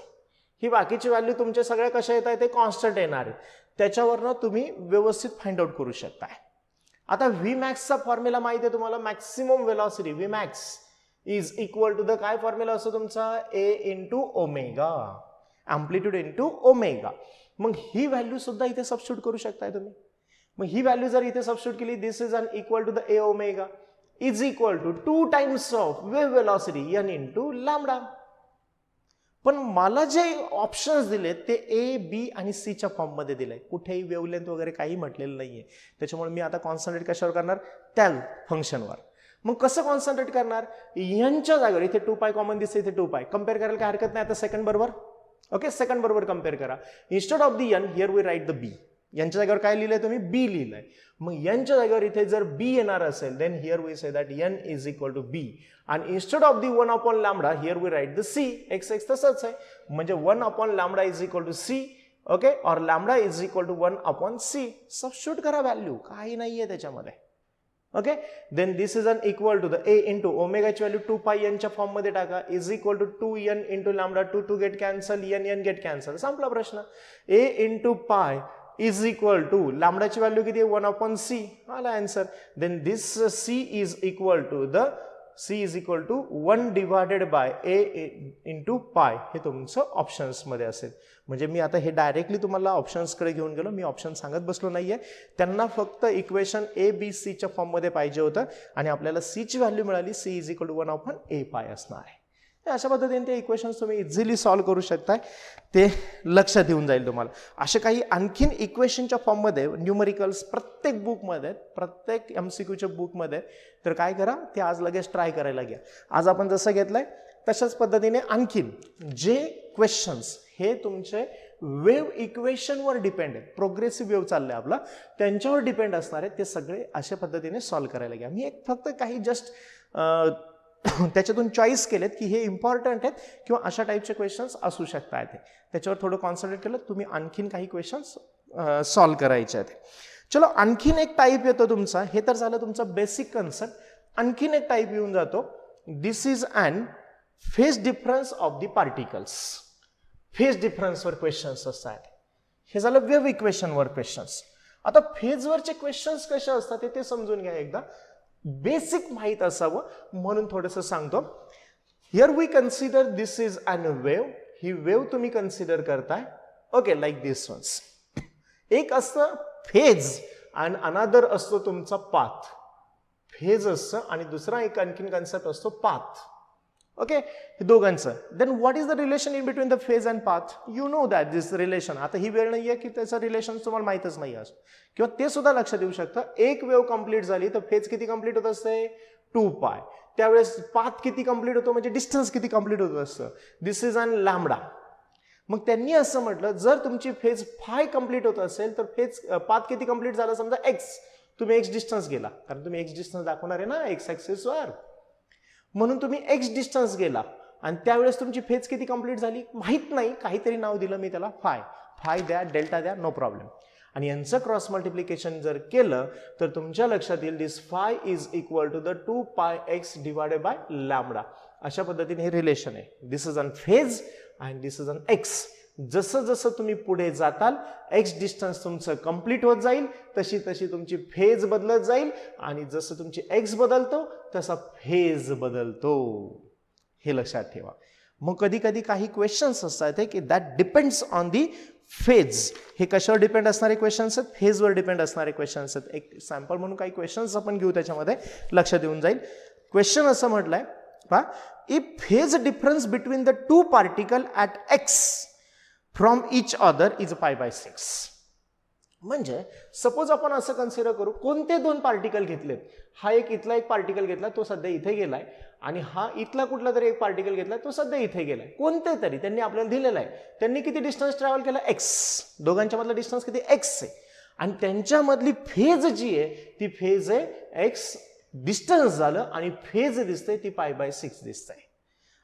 Speaker 1: ही बाकीची व्हॅल्यू तुमचे सगळे कशा येत आहे ते कॉन्स्टंट येणार आहे. त्याच्यावरनं तुम्ही व्यवस्थित फाइंड आउट करू शकताय. आता व्ही मॅक्सचा फॉर्म्युला माहिती आहे तुम्हाला, maximum velocity V max is equal to the काय फॉर्म्युला असतो तुमचा, A into omega, amplitude into omega. मग ही व्हॅल्यू सुद्धा इथे सबस्टिट्यूट करू शकताय तुम्ही. मग ही व्हॅल्यू जर इथे सबस्टिट्यूट केली, this is an equal to the A omega is equal to 2 times of wave velocity N into lambda. पण मला जे ऑप्शन्स दिले ते ए बी आणि सी च्या फॉर्म मध्ये दिले, कुठेही वेव्हलेंथ वगैरे काही म्हटलेलं नाहीये. त्याच्यामुळे मी आता कॉन्सन्ट्रेट कशावर करणार, त्या फंक्शनवर. मग कसं कॉन्सन्ट्रेट करणार, यांच्या जागेवर इथे 2 पाय कॉमन दिसते, इथे 2 पाय कंपेअर करायला काय हरकत नाही. आता सेकंड बरोबर, ओके, सेकंड बरोबर कंपेअर करा. Instead of the N here we write the B. यांच्या जागेवर काय लिहिलंय तुम्ही, बी लिहिलंय. मग यांच्या जागेवर इथे जर बी येणार असेल then here we say that N is equal to B. आणि instead of the 1 upon lambda here we write the C. X X तसंच आहे, म्हणजे 1 upon lambda is equal to C. Okay, or lambda is equal to 1 upon C. Substitute करा value, काही नाहीये त्याच्यामध्ये. Okay, then this is an equal to the A into ओमेगाची value 2 pi एनच्या form मध्ये टाका, is equal to 2n into lambda. 2 get cancel, N get cancel, संपला प्रश्न. A into pi is equal to लॅम्बडाची व्हॅल्यू किती आहे, 1 upon C, आला answer. Then this C is equal to the C is equal to 1 divided by A into pi हे तुमचं ऑप्शन्समध्ये असेल. म्हणजे मी आता हे डायरेक्टली तुम्हाला ऑप्शन्सकडे घेऊन गेलो, मी ऑप्शन सांगत बसलो नाहीये. त्यांना फक्त इक्वेशन ABCच्या फॉर्ममध्ये पाहिजे होतं आणि आपल्याला Cची व्हॅल्यू मिळाली. C is equal to 1/A pi असणार आहे. अशा पद्धतीने ते इक्वेशन्स तुम्ही इझिली सॉल्व्ह करू शकताय, ते लक्षात येऊन जाईल तुम्हाला. असे काही आणखीन इक्वेशनच्या फॉर्ममध्ये न्यूमरिकल्स प्रत्येक बुकमध्ये, प्रत्येक MCQच्या बुकमध्ये. तर काय करा, ते आज लगेच ट्राय करायला घ्या. आज आपण जसं घेतलंय तशाच पद्धतीने आणखीन जे क्वेश्चन्स हे तुमचे वेव्ह इक्वेशनवर डिपेंड आहे, प्रोग्रेसिव्ह वेव्ह चाललंय आपला, त्यांच्यावर डिपेंड असणार आहे, ते सगळे अशा पद्धतीने सॉल्व्ह करायला घ्या. मी एक फक्त काही जस्ट त्याच्यातून चॉईस केलेत की हे इम्पॉर्टंट आहेत किंवा अशा टाईपचे क्वेश्चन्स असू शकतात, त्याच्यावर थोडं कॉन्सन्ट्रेट केलं तुम्ही आणखीन काही क्वेश्चन्स सॉल्व्ह करायचे आहेत. चलो आणखीन एक टाईप येतो तुमचा, हे तर झालं तुमचा बेसिक कन्सेप्ट. आणखीन एक टाईप येऊन जातो, this is an phase difference of the particles. Phase डिफरन्सवर क्वेश्चन्स असतात. हे झालं वेव्ह इक्वेशनवर क्वेश्चन्स. आता फेजवरचे क्वेश्चन्स कसे असतात ते समजून घ्या एकदा, बेसिक माहित असावं म्हणून थोडंसं सांगतो. Here we consider this is an wave. ही वेव्ह तुम्ही कन्सिडर करताय, ओके, लाईक दिस वन्स. एक असतं फेज आणि अनादर असतो तुमचा पाथ. फेज असतं आणि दुसरा एक आणखीन कन्सेप्ट असतो पाथ. ओके, हे दोघांचं. Then what is the relation in between the phase and path? You know that this relation. आता ही वेळ नाहीये की त्याचं रिलेशन तुम्हाला माहितच नाही असं, किंवा ते सुद्धा लक्षात येऊ शकतं. एक वेव्ह कंप्लीट झाली तर फेज किती कंप्लीट होत असते? 2π. त्यावेळेस पाथ किती कंप्लीट होतो, म्हणजे डिस्टन्स किती कंप्लीट होत असतं? This is an lambda. मग त्यांनी असं म्हटलं, जर तुमची फेज फाय कंप्लीट होत असेल तर फेज पाथ किती कंप्लीट झाला? समजा एक्स, तुम्ही एक्स डिस्टन्स गेला, कारण तुम्ही एक्स डिस्टन्स दाखवणार आहे ना एक्स ऍक्सिसवर, म्हणून तुम्ही एक्स डिस्टन्स गेला आणि त्यावेळेस तुमची फेज किती कंप्लीट झाली माहित नाही, काहीतरी नाव दिलं मी त्याला फाय. फाय द्या, डेल्टा द्या, नो प्रॉब्लेम. आणि यांचं क्रॉस मल्टिप्लिकेशन जर केलं तर तुमच्या लक्षात येईल this phi is equal to the 2πx divided by lambda. अशा पद्धतीने हे रिलेशन आहे. This is an phase and this is an X. जसं जसं तुम्ही पुढे जाताल एक्स डिस्टन्स तुमचं कंप्लीट होत जाईल, तशी तशी तुमची फेज बदलत जाईल आणि जसं तुमची एक्स बदलतो तसा फेज बदलतो. हे लक्षात ठेवा. मग कधी कधी काही क्वेश्चन्स असतात की that depends on the phase. हे कशावर डिपेंड असणारे क्वेश्चन्स आहेत? फेजवर डिपेंड असणारे क्वेश्चन्स आहेत. एक सॅम्पल म्हणून काही क्वेश्चन्स आपण घेऊ, त्याच्यामध्ये लक्षात येऊन जाईल. क्वेश्चन असं म्हटलंय पहा, if phase difference between the two particle at X from each other is π/6. म्हणजे सपोज आपण असं कन्सिडर करू, कोणते दोन पार्टिकल घेतलेत, हा एक इथला एक पार्टिकल घेतला, तो सध्या इथे गेलाय, आणि हा इथला कुठला तरी एक पार्टिकल घेतला, तो सध्या इथे गेलाय. कोणते तरी त्यांनी आपल्याला दिलेला आहे. त्यांनी किती डिस्टन्स ट्रॅव्हल केला? एक्स. दोघांच्या मधला डिस्टन्स किती? एक्स आहे. आणि त्यांच्यामधली फेज जी आहे ती फेज आहे एक्स डिस्टन्स झालं आणि फेज दिसते ती π/6 दिसते.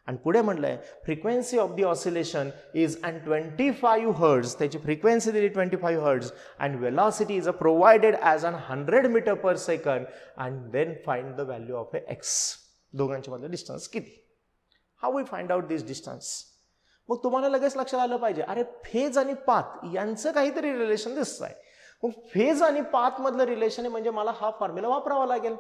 Speaker 1: आणि पुढे म्हटलंय frequency of the oscillation is and 25 hertz. त्याची फ्रिक्वेन्सी दिली 25 hertz and velocity is provided as an 100 meter per second and then find the value of X. दोघांच्या मधलं डिस्टन्स किती? How we find out this distance? मग तुम्हाला लगेच लक्षात आलं पाहिजे, अरे फेज आणि पाथ यांचं काहीतरी रिलेशन दिसतंय. मग फेज आणि पाथ मधलं रिलेशन आहे म्हणजे मला हा फॉर्म्युला वापरावा लागेल.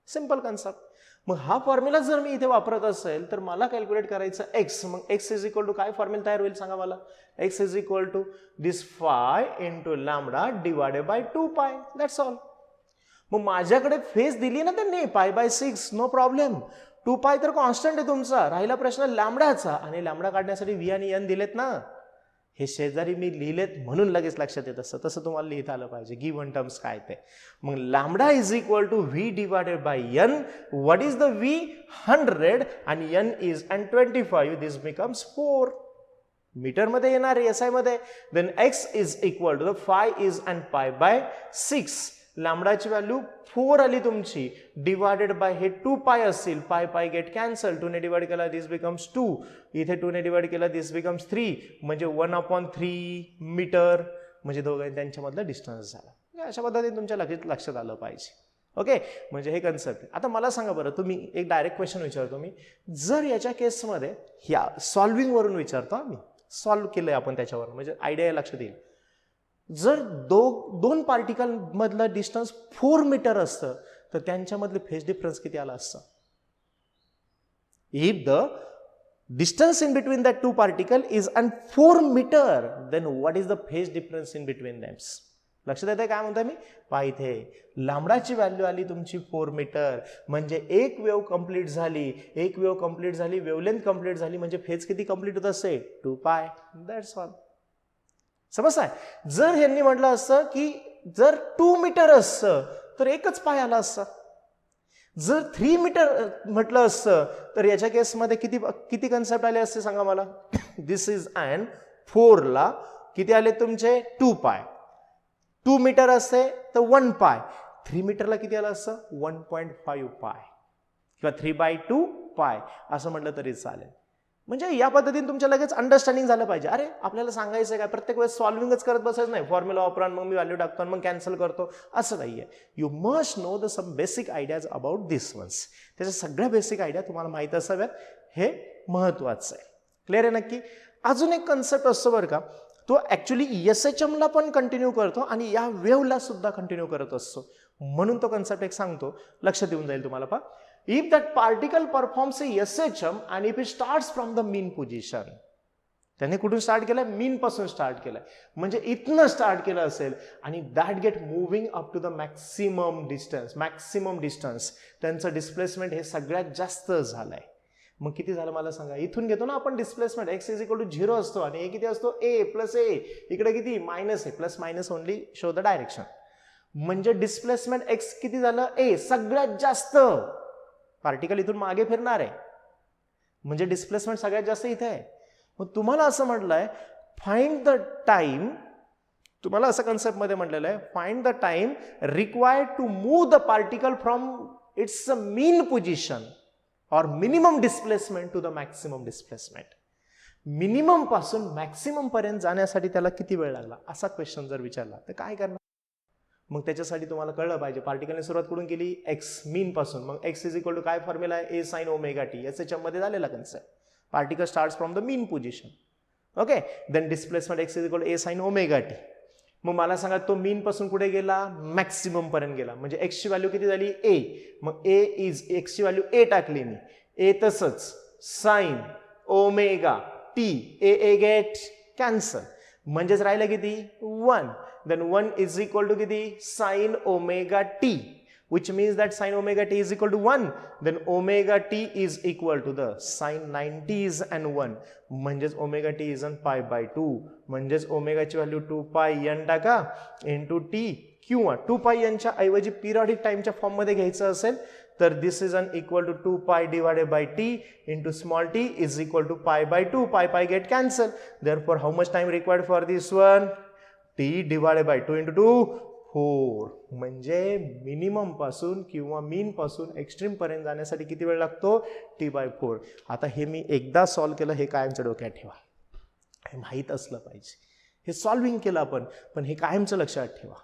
Speaker 1: Simple concept. मग हा फॉर्म्युला जर मी इथे वापरत असेल तर मला कॅल्क्युलेट करायचं एक्स. मग एक्स इज इक्वल टू काय फॉर्म्युला तयार होईल सांगा मला? X is equal to this phi into lambda divided by 2π. That's all. मग माझ्याकडे फेज दिली ना त्यांनी π/6, नो प्रॉब्लेम. 2π तर कॉन्स्टंट आहे तुमचा. राहिला प्रश्न लॅम्बडाचा, आणि लॅम्बडा काढण्यासाठी व्ही आणि एन दिलेत ना. हे शेजारी मी लिहिलेत म्हणून लगेच लक्षात येत असतं, तसं तुम्हाला लिहिता आलं पाहिजे. गिव्हन टर्म्स काय ते. मग lambda is equal to V divided by N. What is the V? 100 आणि N is and 25. This becomes 4 metre मध्ये येणार आहे SI मध्ये. Then X is equal to the phi is and π/6. लॅम्बडाची व्हॅल्यू 4 आली तुमची, डिवायडेड बाय हे 2π असतील. पाय गेट कॅन्सल. 2 ने डिवाइड केला दिस बिकम्स 2. इथे 2 ने डिवाइड केला दिस बिकम्स 3. म्हणजे 1/3 मीटर. म्हणजे दोघांनी त्यांच्यामधलं डिस्टन्स झाला. अशा पद्धतीने तुमच्या लक्षात आलं पाहिजे. ओके, म्हणजे हे कन्सेप्ट. आता मला सांगा बरं, तुम्ही एक डायरेक्ट क्वेश्चन विचारतो मी, जर याच्या केसमध्ये ह्या सॉल्विंग वरून विचारतो, मी सॉल्व्ह केलंय आपण त्याच्यावर, म्हणजे आयडिया लक्षात येईल. जर दोन पार्टिकल मधलं डिस्टन्स 4 मीटर असतं तर त्यांच्यामधलं फेज डिफरन्स किती आला असतं? If the distance in between that two particle is 4 meter, then what is the phase difference in between them? लक्षात येते काय म्हणतोय मी? पहा इथे लांबडाची व्हॅल्यू आली तुमची 4 मीटर, म्हणजे एक वेव्ह कंप्लीट झाली, वेव्हलेंथ कंप्लीट झाली, म्हणजे फेज किती कंप्लीट होत असेल? 2 पाय. That's all. समजताय? जर ह्यांनी म्हटलं असतं की जर 2 मीटर असतं तर एकच पाय आला असता. जर 3 मीटर म्हटलं असतं तर याच्या केसमध्ये किती कन्सेप्ट आले असते सांगा मला? दिस इज अँड 4 ला किती आले तुमचे? 2 पाय. 2 मीटर असते तर 1 पाय. 3 मीटरला किती आलं असतं? 1.5 पाय किंवा 3/2 पाय असं म्हटलं तरी चालेल. म्हणजे या पद्धतीने तुमच्या लगेच अंडरस्टँडिंग झालं पाहिजे. अरे आपल्याला सांगायचं काय, प्रत्येक वेळेस सॉल्विंगच करत बसायचं नाही, फॉर्म्युला वापरा मग मी व्हॅल्यू टाकतो मग कॅन्सल करतो असं नाहीये. You must know the some basic ideas about this ones. त्याच्या सगळ्या बेसिक आयडिया तुम्हाला माहित असाव्यात, हे महत्वाचं आहे. क्लिअर आहे नक्की? अजून एक कन्सेप्ट असतो बरं का, तो ऍक्च्युली SHM ला पण कंटिन्यू करतो आणि या वेव्हला सुद्धा कंटिन्यू करत असतो, म्हणून तो कन्सेप्ट एक सांगतो, लक्षात येऊन जाईल तुम्हाला. पहा, if that particle performs a SHM and if it starts from the mean position, त्याने कुठून स्टार्ट केलंय? मीन पासून स्टार्ट केलंय, म्हणजे इथनं स्टार्ट केलं असेल आणि that get moving up to the maximum distance, त्यांचं डिस्प्लेसमेंट हे सगळ्यात जास्त झालंय. मग किती झालं मला सांगा? इथून घेतो ना आपण displacement, x is equal to 0 असतो आणि a किती असतो? a plus a. इकडे किती? Minus a. Plus minus only show the direction. म्हणजे डिस्प्लेसमेंट x किती झालं? a. सगळ्यात जास्त पार्टिकल इथून मागे फिरणार आहे, म्हणजे डिस्प्लेसमेंट सगळ्यात जास्त इथे आहे. मग तुम्हाला असं म्हटलंय फाइंड द टाइम, तुम्हाला असं कन्सेप्ट मध्ये म्हटलेलं आहे find the time required to move the particle from its mean position or minimum displacement to the maximum displacement. Minimum पासून मॅक्सिमम पर्यंत जाण्यासाठी त्याला किती वेळ लागला, असा क्वेश्चन जर विचारला तर काय करणार? मग त्याच्यासाठी तुम्हाला कळलं पाहिजे पार्टिकलने सुरुवात करून केली x मीन पासून, मग x इज इक्वल टू काय फॉर्म्युला आहे? a sin omega T. SHM मध्ये झालेला concept. Particle starts from the mean position, okay, then displacement x is equal to a sin omega T. मग मला सांगा तो मीन पासून कुठे गेला? मॅक्सिमम पर्यंत गेला, म्हणजे x ची व्हॅल्यू किती झाली? a. मग a इज x ची व्हॅल्यू a टाकली मी, a तसंच sin omega T, a get cancel, म्हणजेच राहिलं किती? 1. then 1 is equal to किती? sin omega t, which means that sin omega t is equal to 1. then omega t is equal to the sin 90s and 1, म्हणजेच omega t is on pi by 2, म्हणजेच omega ची value 2 pi n टाका into t, किंवा 2 pi n च्या ऐवजी periodic टाइमच्या form मध्ये घ्यायचं असेल तर this is an equal to 2 pi divided by t into small t is equal to pi by 2. pi get cancel. Therefore, how much time required for this one? t divided by 2 into 2, 4. म्हणजे minimum पासून किंवा मीन पासून extreme पर्यंत जाण्यासाठी किती वेळ लागतो? t/4. आता हे मी एकदा सॉल्व्ह केलं, हे कायमचं डोक्यात ठेवा, हे माहीत असलं पाहिजे. हे सॉल्विंग केलं आपण, पण हे कायमचं लक्षात ठेवा,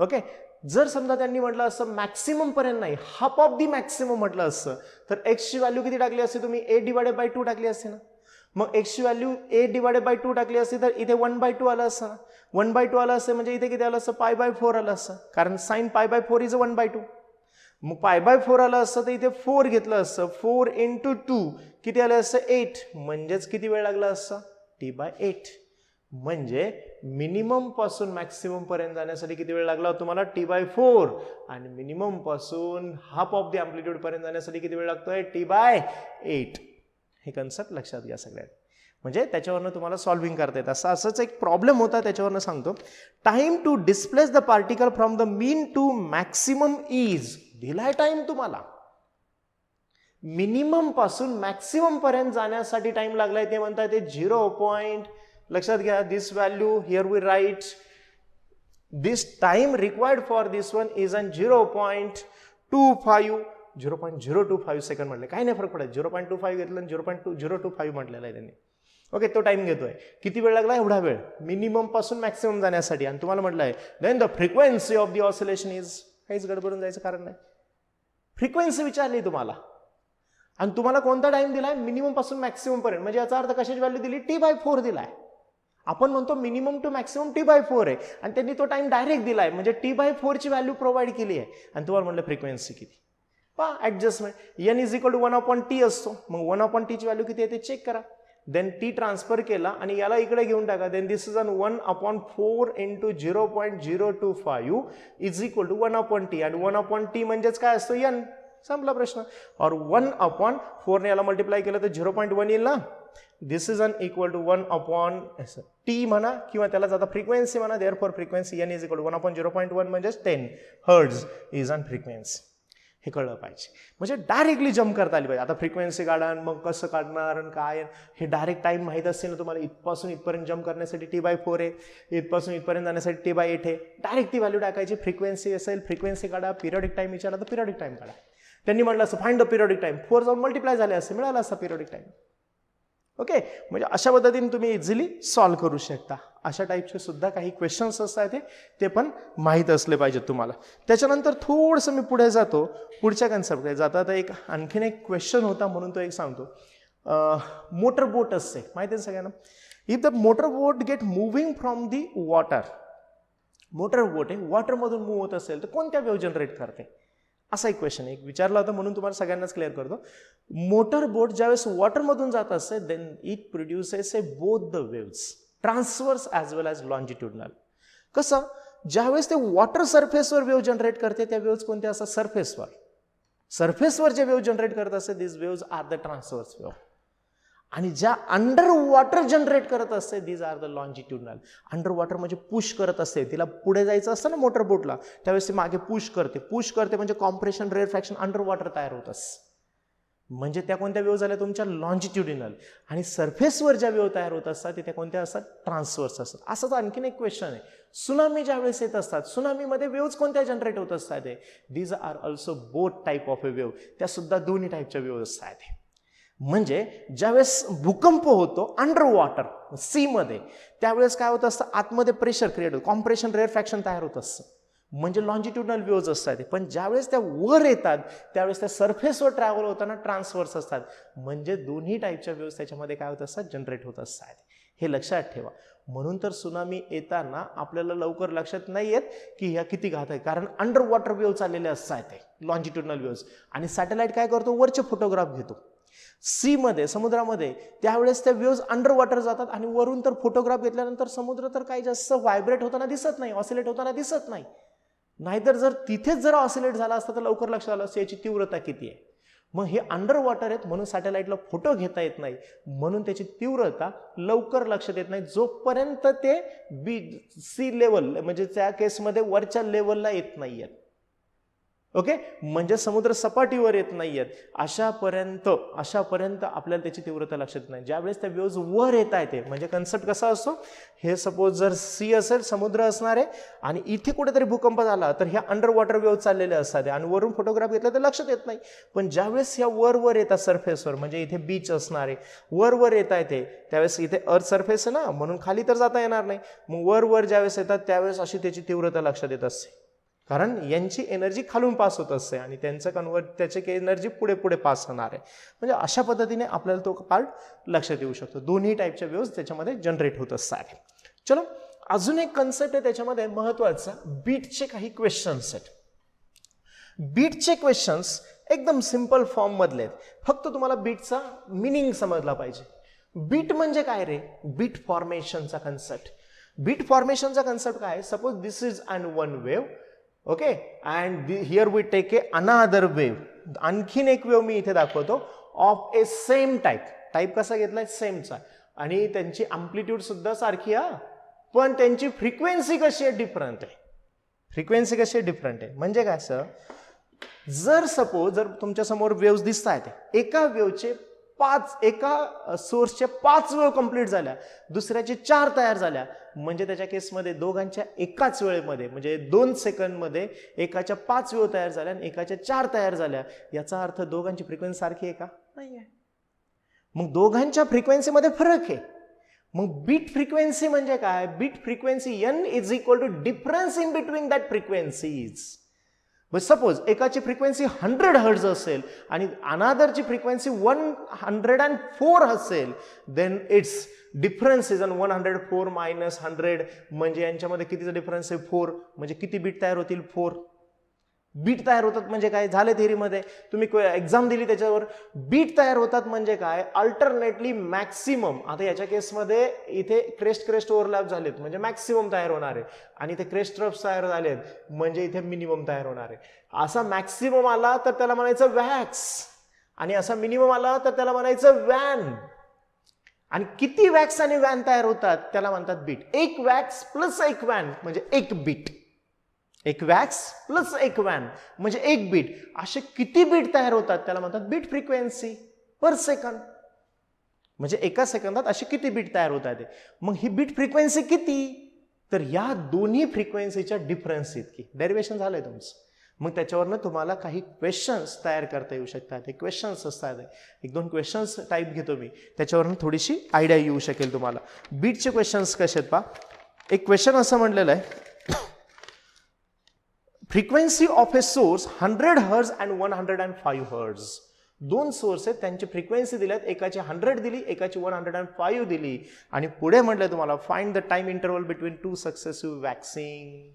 Speaker 1: ओके. जर समजा त्यांनी म्हटलं असं मॅक्सिमम पर्यंत नाही, हाफ ऑफ दी मॅक्सिमम म्हटलं असतं तर x ची व्हॅल्यू किती टाकली असते तुम्ही? a divided by 2 टाकली असते ना. मग x ची व्हॅल्यू a divided by 2 टाकली असते तर इथे 1/2 आलं असतं ना. 1/2 आलं असतं म्हणजे इथे किती आलं असतं? pi/4 आलं असतं, कारण sin pi/4 इज 1/2. मग pi/4 आलं असतं तर इथे 4 घेतलं असतं, 4 into 2 किती आलं असतं? 8. म्हणजेच किती वेळ लागला असता? t/8. म्हणजे मिनिमम पासून मॅक्सिमम पर्यंत जाण्यासाठी किती वेळ लागला तुम्हाला? t/4. आणि मिनिमम पासून हाफ ऑफ द अँप्लिट्यूड पर्यंत जाण्यासाठी किती वेळ लागतोय? t/8. हे कन्सेप्ट लक्षात घ्या सगळ्यात. म्हणजे त्याच्यावरनं तुम्हाला सॉल्विंग करता येतं. असंच एक प्रॉब्लेम होता, त्याच्यावरनं सांगतो. Time to displace the particle from the mean to maximum is, दिलाय टाइम तुम्हाला, मिनिमम पासून मॅक्सिमम पर्यंत जाण्यासाठी टाइम लागलाय ते म्हणताय ते 0. लक्षात घ्या, this value here we write this time required for this one is an 0.25 0.025 second म्हटले, काही नाही फरक पडत. 0.25 घेतलं आणि 0.025 म्हटलेलं आहे त्यांनी, ओके. तो टाइम घेतोय. किती वेळ लागला? एवढा वेळ मिनिमम पासून मॅक्सिमम जाण्यासाठी. आणि तुम्हाला म्हटलंय then the frequency of the oscillation is, काहीच गडबडून जायचं कारण नाही. फ्रिक्वेन्सी विचारली तुम्हाला आणि तुम्हाला कोणता टाइम दिलाय? मिनिमम पासून मॅक्सिमम पर्यंत. म्हणजे याचा अर्थ कशाची व्हॅल्यू दिली? t/4 दिलाय. आपण म्हणतो मिनिमम टू मॅक्सिमम t/4 आहे आणि त्यांनी तो टाइम डायरेक्ट दिलाय, म्हणजे t/4 ची व्हॅल्यू प्रोव्हाइड केली आहे आणि तुम्हाला म्हटलं फ्रिक्वेन्सी किती. पहा adjustment n is equal to 1/t असतो, मग 1/t ची व्हॅल्यू किती येते चेक करा. देन t ट्रान्सफर केला आणि याला इकडे घेऊन टाका. Then this is 1/4 into 0.025 is equal to 1/t आणि 1/t म्हणजेच काय असतो n. संपला प्रश्न. और 1/4 ने याला मल्टिप्लाय केलं तर 0.1 येईल ना. दिस इज इक्वल टू 1/t म्हणा किंवा त्याला जाता फ्रिक्वेन्सी म्हणा. Therefore frequency n is equal to 1/0.1 म्हणजे 10 हर्ट्झ इज ऑन फ्रिक्वेन्सी. हे कळलं पाहिजे. म्हणजे डायरेक्टली जम्प करता आली पाहिजे. आता फ्रिक्वेन्सी काढा मग कसं काढणार आणि काय हे डायरेक्ट टाइम माहीत असेल ना तुम्हाला. इथपासून इथपर्यंत जम्प करण्यासाठी t/4 आहे, इथपासून इथपर्यंत जाण्यासाठी t/8 आहे. डायरेक्ट ती व्हॅल्यू टाकायची. फ्रिक्वेन्सी असेल फ्रिक्वेन्सी काढा, पिरियडिक टाइम विचारला तर पिरियडिक टाइम काढा. त्यांनी म्हटलं असं फाइंड द पिरियडिक टाइम, 4 जाऊन मल्टिप्लाय झाले असते, मिळाला असता पिरियडिक टाइम. ओके, म्हणजे अशा पद्धतीने तुम्ही इझिली सॉल्व्ह करू शकता. अशा टाईपचे सुद्धा काही क्वेश्चन्स असतात ते पण माहीत असले पाहिजेत तुम्हाला. त्याच्यानंतर थोडंसं मी पुढे जातो, पुढच्या कन्सेप्टकडे जाता. तर एक आणखीन एक क्वेश्चन होता म्हणून तो एक सांगतो. मोटर बोट असते माहिती आहे सगळ्यांना. If the motor boat get moving from the water, motor boat आहे वॉटरमधून मूव्ह होत असेल तर कोणत्या वेव्ह जनरेट करते, असा एक क्वेश्चन एक विचारला होता म्हणून तुम्हाला सगळ्यांनाच क्लिअर करतो. मोटर बोट ज्यावेळेस वॉटरमधून जात असते then it produces both the waves, transverse as well as longitudinal. कसं, ज्यावेळेस ते वॉटर सरफेसवर वेव्ह जनरेट करते त्या वेव्स कोणत्या असतात, सरफेसवर. सरफेसवर जे वेव्ह जनरेट करत असते this waves are the transverse wave. आणि ज्या अंडर वॉटर जनरेट करत असते these are the longitudinal. Under water म्हणजे पुश करत असते, तिला पुढे जायचं असतं ना मोटर बोटला, त्यावेळेस ती मागे पुश करते म्हणजे कॉम्प्रेशन रेअरफॅक्शन अंडर वॉटर तयार होत असते. म्हणजे त्या कोणत्या वेव्ह झाल्या तुमच्या लॉन्जिट्युडिनल. आणि सरफेसवर ज्या वेव्ह तयार होत असतात त्या कोणत्या असतात, ट्रान्सवर्स असतात. असंच आणखीन एक क्वेश्चन आहे, सुनामी ज्यावेळेस येत असतात सुनामीमध्ये वेव्हज कोणत्या जनरेट होत असतात, these are also both type of a wave. त्या सुद्धा दोन्ही टाईपच्या वेव्ह असतात. म्हणजे ज्यावेळेस भूकंप होतो अंडर वॉटर सी मध्ये त्यावेळेस काय होत असतं, आतमध्ये प्रेशर क्रिएट होतं, कॉम्प्रेशन रेअरफॅक्शन तयार होत असतं, म्हणजे लॉन्जिट्युडनल वेव्हज असतात. पण ज्यावेळेस त्या वर येतात त्यावेळेस त्या सरफेसवर ट्रॅव्हल होताना ट्रान्सवर्स असतात. म्हणजे दोन्ही टाईपच्या वेव्हज त्याच्यामध्ये काय होत असतात, जनरेट होत असतात. हे लक्षात ठेवा. म्हणून तर सुनामी येताना आपल्याला लवकर लक्षात नाही येत की ह्या किती घात आहे, कारण अंडर वॉटर वेव्ह चाललेले असतात लॉन्जिट्युडनल वेव्हज. आणि सॅटेलाइट काय करतो, वरचे फोटोग्राफ घेतो सी मध्ये, समुद्रामध्ये. त्यावेळेस त्या वेव्हज अंडर वॉटर जातात आणि वरून तर फोटोग्राफ घेतल्यानंतर समुद्र तर काही जास्त व्हायब्रेट होताना दिसत नाही, ऑसिलेट होताना दिसत नाही. नाहीतर जर तिथेच जर ऑसिलेट झाला असता तर लवकर लक्षात आलं असतं याची तीव्रता किती आहे. मग हे अंडर वॉटर आहेत म्हणून सॅटेलाइटला फोटो घेता येत नाही, म्हणून त्याची तीव्रता लवकर लक्षात येत नाही जोपर्यंत ते सी लेवल म्हणजे त्या केसमध्ये वरच्या लेवलला येत नाहीयेत. ओके, म्हणजे समुद्र सपाटीवर येत नाहीयेत अशापर्यंत आपल्याला त्याची तीव्रता लक्षात येत नाही. ज्यावेळेस त्या वेव्हज वर येत आहेत म्हणजे कन्सेप्ट कसा असतो, हे सपोज जर सी असेल, समुद्र असणार आहे आणि इथे कुठेतरी भूकंप झाला तर ह्या अंडर वॉटर वेव्ह चाललेल्या असतात आणि वरून फोटोग्राफ घेतला तर लक्षात येत नाही. पण ज्यावेळेस ह्या वर येतात सरफेसवर, म्हणजे इथे बीच असणार आहे, वर येत आहे ते, त्यावेळेस इथे अर्थ सरफेस आहे ना म्हणून खाली तर जाता येणार नाही. मग वर ज्यावेळेस येतात त्यावेळेस अशी त्याची तीव्रता लक्षात येत असते, कारण यांची एनर्जी खालून पास होत असते आणि त्यांचं त्याची एनर्जी पुढे पास होणार आहे. म्हणजे अशा पद्धतीने आपल्याला तो पार्ट लक्षात येऊ शकतो. दोन्ही टाईपच्या वेव्हज त्याच्यामध्ये जनरेट होत असतात. चलो, अजून एक कन्सेप्ट आहे त्याच्यामध्ये महत्वाचा, बीटचे काही क्वेश्चन्स आहेत. बीटचे क्वेश्चन्स एकदम सिंपल फॉर्म मधले आहेत, फक्त तुम्हाला बीटचा मिनिंग समजला पाहिजे. बीट म्हणजे काय रे, बीट फॉर्मेशनचा कन्सेप्ट. बीट फॉर्मेशनचा कन्सेप्ट काय, suppose this is an one wave, okay, and here we take a another wave. आणखीन एक वेव्ह मी इथे दाखवतो ऑफ ए सेम टाईप कसा घेतलाय, सेमचा, आणि त्यांची अँप्लिट्यूड सुद्धा सारखी आहे पण त्यांची फ्रिक्वेन्सी कशी आहे, डिफरंट आहे. फ्रिक्वेन्सी कशी आहे, डिफरंट आहे. म्हणजे काय सर, जर तुमच्या समोर वेव्हज दिसत आहेत, एका वेव्हचे एका सोर्सच्या 5 वेव्ह कंप्लीट झाल्या, दुसऱ्याचे 4 तयार झाल्या, म्हणजे त्याच्या केसमध्ये दोघांच्या एकाच वेळेमध्ये म्हणजे 2 सेकंदमध्ये एकाच्या 5 वेव्ह तयार झाल्या आणि एकाच्या 4 तयार झाल्या. याचा अर्थ दोघांची फ्रिक्वेन्सी सारखी आहे का, नाही आहे. मग दोघांच्या फ्रिक्वेन्सीमध्ये फरक आहे. मग बीट फ्रिक्वेन्सी म्हणजे काय, beat frequency n is equal to difference in between that frequencies. Suppose एकाची फ्रिक्वेन्सी 100 हर्ट्ज असेल आणि अनादरची फ्रिक्वेन्सी 104 असेल, then it's difference is 104 minus 100, म्हणजे यांच्यामध्ये कितीचा डिफरन्स आहे, 4. म्हणजे किती बीट तयार होतील, 4. बीट तयार होतात म्हणजे काय झाले थेअरीमध्ये, तुम्ही एक्झाम दिली त्याच्यावर. बीट तयार होतात म्हणजे काय, अल्टरनेटली मॅक्सिमम. आता याच्या केसमध्ये इथे क्रेस्ट ओव्हरलॅप झालेत म्हणजे मॅक्सिमम तयार होणार आहे, आणि इथे क्रेस्ट रफ्स तयार झालेत म्हणजे इथे मिनिमम तयार होणार आहे. असा मॅक्सिमम आला तर त्याला म्हणायचं वॅक्स, आणि असा मिनिमम आला तर त्याला म्हणायचं वॅन. आणि किती वॅक्स आणि वॅन तयार होतात त्याला म्हणतात बीट. एक वॅक्स प्लस एक वॅन म्हणजे एक बीट. एक वॅक्स प्लस एक वॅन म्हणजे एक बीट. असे किती बीट तयार होतात त्याला म्हणतात बीट फ्रिक्वेन्सी पर सेकंद. म्हणजे एका सेकंदात असे किती बीट तयार होतात. मग ही बीट फ्रिक्वेन्सी किती, तर या दोन्ही फ्रिक्वेन्सीच्या डिफरन्स इतकी. डेरिवेशन झालंय तुमचं. मग त्याच्यावरनं तुम्हाला काही क्वेश्चन्स तयार करता येऊ शकतात. हे क्वेश्चन्स असतात, एक दोन क्वेश्चन्स टाईप घेतो मी, त्याच्यावरनं थोडीशी आयडिया येऊ शकेल तुम्हाला. बीटचे क्वेश्चन्स कसे आहेत पहा. एक क्वेश्चन असं म्हणलेलं आहे, frequency of a source 100 hertz and 105 hertz. दोन सोर्स आहेत, त्यांची फ्रिक्वेन्सी दिल्यात, एकाची 100 दिली, एकाची 105 दिली, आणि पुढे म्हटलं तुम्हाला find the time interval between two successive waxing.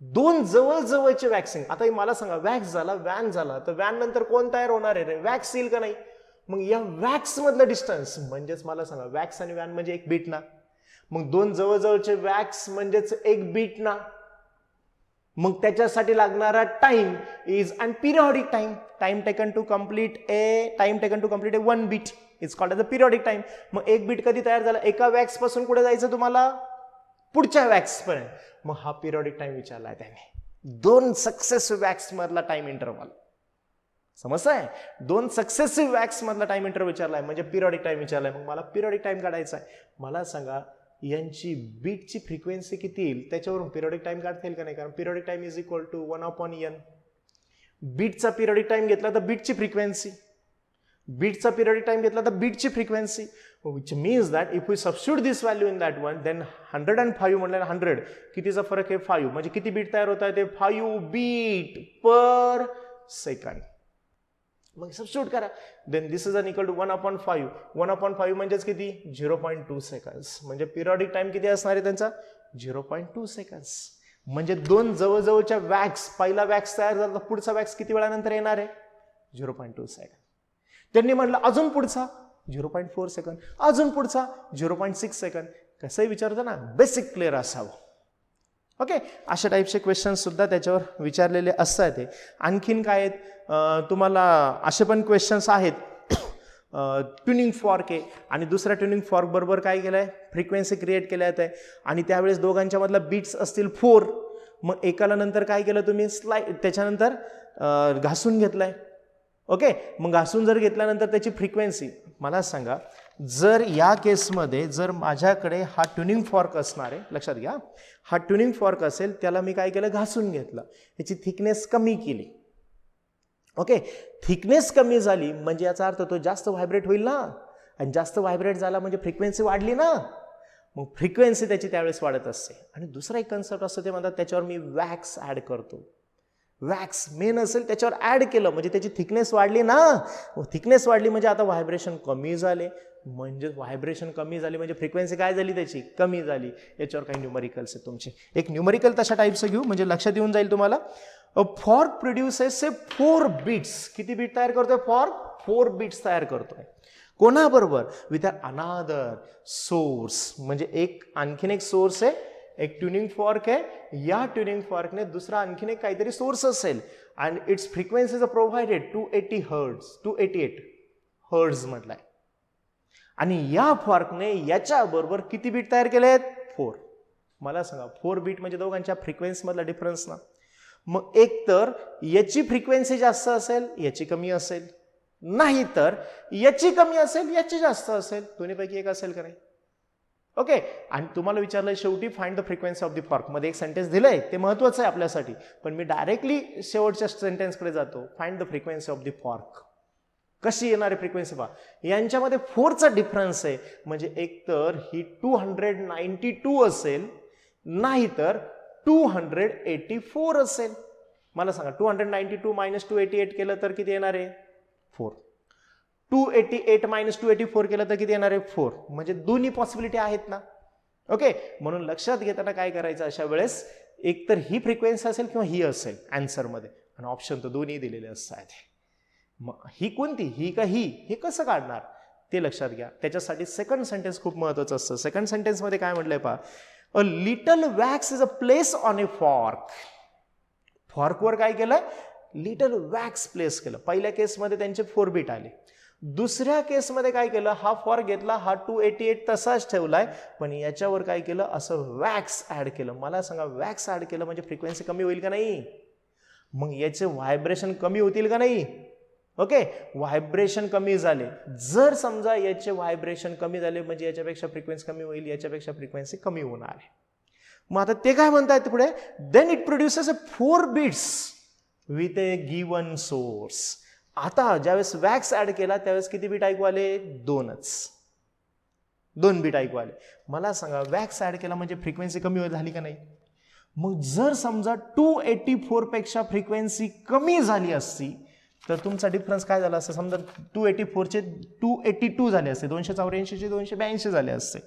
Speaker 1: दोन जवळजवळचे वॅक्सिंग. आता मला सांगा, वॅक्स झाला, वॅन झाला, तर वॅन नंतर कोण तयार होणार आहे रे, वॅक्स येईल का नाही. मग या वॅक्स मधलं डिस्टन्स म्हणजेच मला सांगा, वॅक्स आणि वॅन म्हणजे एक बीट ना. मग दोन जवळजवळचे वॅक्स म्हणजेच एक बीट ना. मग त्याच्यासाठी लागणारा time is an periodic time. Time taken to complete a one beat is called as a periodic time. मग एक बीट कधी तयार झाला, एका वॅक्स पासून कुठे जायचं तुम्हाला, पुढच्या वॅक्स पर्यंत. मग हा पिरियॉडिक टाइम विचारलाय त्याने. दोन सक्सेसिव्ह वॅक्स मधला टाइम इंटरवल समजतंय. दोन सक्सेसिव्ह वॅक्स मधला टाइम इंटरवल विचारलाय म्हणजे पिरियॉडिक टाइम विचारलाय. मग मला पिरियॉडिक टाइम काढायचा आहे. मला सांगा, यांची बीटची फ्रिक्वेन्सी किती येईल त्याच्यावरून पिरियॉडिक टाइम काढता येईल का नाही. कारण periodic time is equal to 1/n. बीटचा पिरियॉडिक टाइम घेतला तर बीटची फ्रिक्वेन्सी, बीटचा पिरियॉडिक टाइम घेतला तर बीटची frequency, which means that if we substitute this value in that one, then 105 म्हटलं 100 कितीचा फरक आहे 5, म्हणजे किती बीट तयार होत आहे ते 5 बीट पर सेकंड. मग सबस्टिट्यूट करा, then this is an equal to 1/5. 1/5 म्हणजेच किती 0.2 सेकंड्स. म्हणजे पिरियॉडिक टाइम किती असणार आहे त्यांचा 0.2 सेकंड्स. म्हणजे दोन जवळजवळच्या वॅक्स, पहिला वॅक्स तयार झाला तर पुढचा वॅक्स किती वेळानंतर येणार आहे 0.2 सेकंड. त्यांनी म्हटलं अजून पुढचा 0.4 सेकंड, अजून पुढचा 0.6 सेकंड. कसंही विचारतो ना, बेसिक क्लिअर असावं. ओके, अशा टाईपचे क्वेश्चन्स सुद्धा त्याच्यावर विचारलेले असतात. ते आणखीन काय आहेत तुम्हाला असे पण क्वेश्चन्स आहेत. ट्युनिंग फॉर्क आहे आणि दुसऱ्या ट्युनिंग फॉर्क बरोबर काय केलंय, फ्रिक्वेन्सी क्रिएट केल्या आहे आणि त्यावेळेस दोघांच्या मधला बीट्स असतील 4. मग एकाला नंतर काय केलं तुम्ही, त्याच्यानंतर घासून घेतलाय. ओके, मग घासून जर घेतल्यानंतर त्याची फ्रिक्वेन्सी मला सांगा, जर या केसमध्ये जर माझ्याकडे हा ट्युनिंग फॉर्क असणार आहे, लक्षात घ्या, हा ट्युनिंग फॉर्क असेल, त्याला मी काय केलं, घासून घेतलं, याची थिकनेस कमी केली. ओके, थिकनेस कमी झाली म्हणजे याचा अर्थ तो जास्त व्हायब्रेट होईल ना, आणि जास्त व्हायब्रेट झाला म्हणजे फ्रिक्वेन्सी वाढली ना. मग फ्रिक्वेन्सी त्याची त्यावेळेस वाढत असते. आणि दुसरा एक कन्सेप्ट असतो ते म्हणतात त्याच्यावर मी वॅक्स ॲड करतो. वॅक्स मेन असेल त्याच्यावर ॲड केलं म्हणजे त्याची थिकनेस वाढली ना. थिकनेस वाढली म्हणजे आता व्हायब्रेशन कमी झाले, म्हणजे व्हायब्रेशन कमी झाली म्हणजे फ्रिक्वेन्सी काय झाली त्याची कमी झाली. याच्यावर काही न्यूमरिकल्स आहेत तुमचे. एक न्यूमरिकल तशा टाईपचं घेऊ म्हणजे लक्षात येऊन जाईल तुम्हाला. Fork produces 4 beats. किती बीट तयार करतोय फॉर्क, 4 बीट्स तयार करतोय. कोणाबरोबर, विथ अनादर सोर्स. म्हणजे एक आणखीन एक सोर्स आहे, एक ट्युनिंग फॉर्क आहे, या ट्युनिंग फॉर्कने दुसरा आणखीन एक काहीतरी सोर्स असेल आणि its frequency is provided 288 hertz म्हटलाय. आणि या फॉर्कने याच्या बरोबर किती बीट तयार केले आहेत 4. मला सांगा 4 बीट म्हणजे दोघांच्या फ्रिक्वेन्सी मधला डिफरन्स ना. मग एक तर याची फ्रिक्वेन्सी जास्त असेल, याची कमी असेल, नाही तर याची कमी असेल, याची जास्त असेल, दोन्हीपैकी एक असेल का नाही. ओके, आणि तुम्हाला विचारलंय शेवटी find the frequency of the fork. मध्ये एक सेंटेन्स दिलंय ते महत्वाचं आहे आपल्यासाठी, पण मी डायरेक्टली शेवटच्या सेंटेन्सकडे जातो. Find the frequency of the fork. कशी येणारी फ्रिक्वेन्सी पहा, यांच्यामध्ये 4चा डिफरन्स आहे म्हणजे एक तर ही 292 असेल, नाही तर 284 असेल. मला सांगा 292 मायनस 288 केलं तर किती येणार आहे 4. 288 मायनस 284 केलं तर किती येणार आहे 4. म्हणजे दोन्ही पॉसिबिलिटी आहेत ना. ओके, म्हणून लक्षात घेताना काय करायचं अशा वेळेस, एक तर ही फ्रिक्वेन्सी असेल किंवा ही असेल आन्सरमध्ये, आणि ऑप्शन तर दोन्ही दिलेले असतात. मग ही कोणती, ही का ही, हे कसं काढणार ते लक्षात घ्या. त्याच्यासाठी सेकंड सेंटेन्स खूप महत्वाचं असतं. सेकंड सेंटेन्समध्ये काय म्हटलंय पहा, a little wax is a place on a fork. फॉर्कवर काय केलं, लिटल वॅक्स प्लेस केलं. पहिल्या केसमध्ये त्यांचे 4 बीट आले. दुसऱ्या केसमध्ये काय केलं, हा फॉर्क घेतला, हा 288 तसाच ठेवलाय, पण याच्यावर काय केलं, असं वॅक्स ऍड केलं. मला सांगा, वॅक्स ऍड केलं म्हणजे फ्रिक्वेन्सी कमी होईल का नाही, मग याचे व्हायब्रेशन कमी होतील का नाही. ओके, व्हायब्रेशन कमी झाले. जर समजा याचे व्हायब्रेशन कमी झाले म्हणजे याच्यापेक्षा फ्रिक्वेन्सी कमी होईल, याच्यापेक्षा फ्रिक्वेन्सी कमी होणार आहे. मग आता ते काय म्हणतात पुढे, then it produces 4 beats with a given source. आता ज्यावेळेस वॅक्स ऍड केला त्यावेळेस किती बीट ऐकू आले, 2 बीट ऐकू आले. मला सांगा, वॅक्स ऍड केला म्हणजे फ्रिक्वेन्सी कमी झाली का नाही. मग जर समजा 284 पेक्षा फ्रिक्वेन्सी कमी झाली असती तर तुमचा डिफरन्स काय झाला असता, समजा 284चे 282 झाले असते, 284चे 282 झाले असते.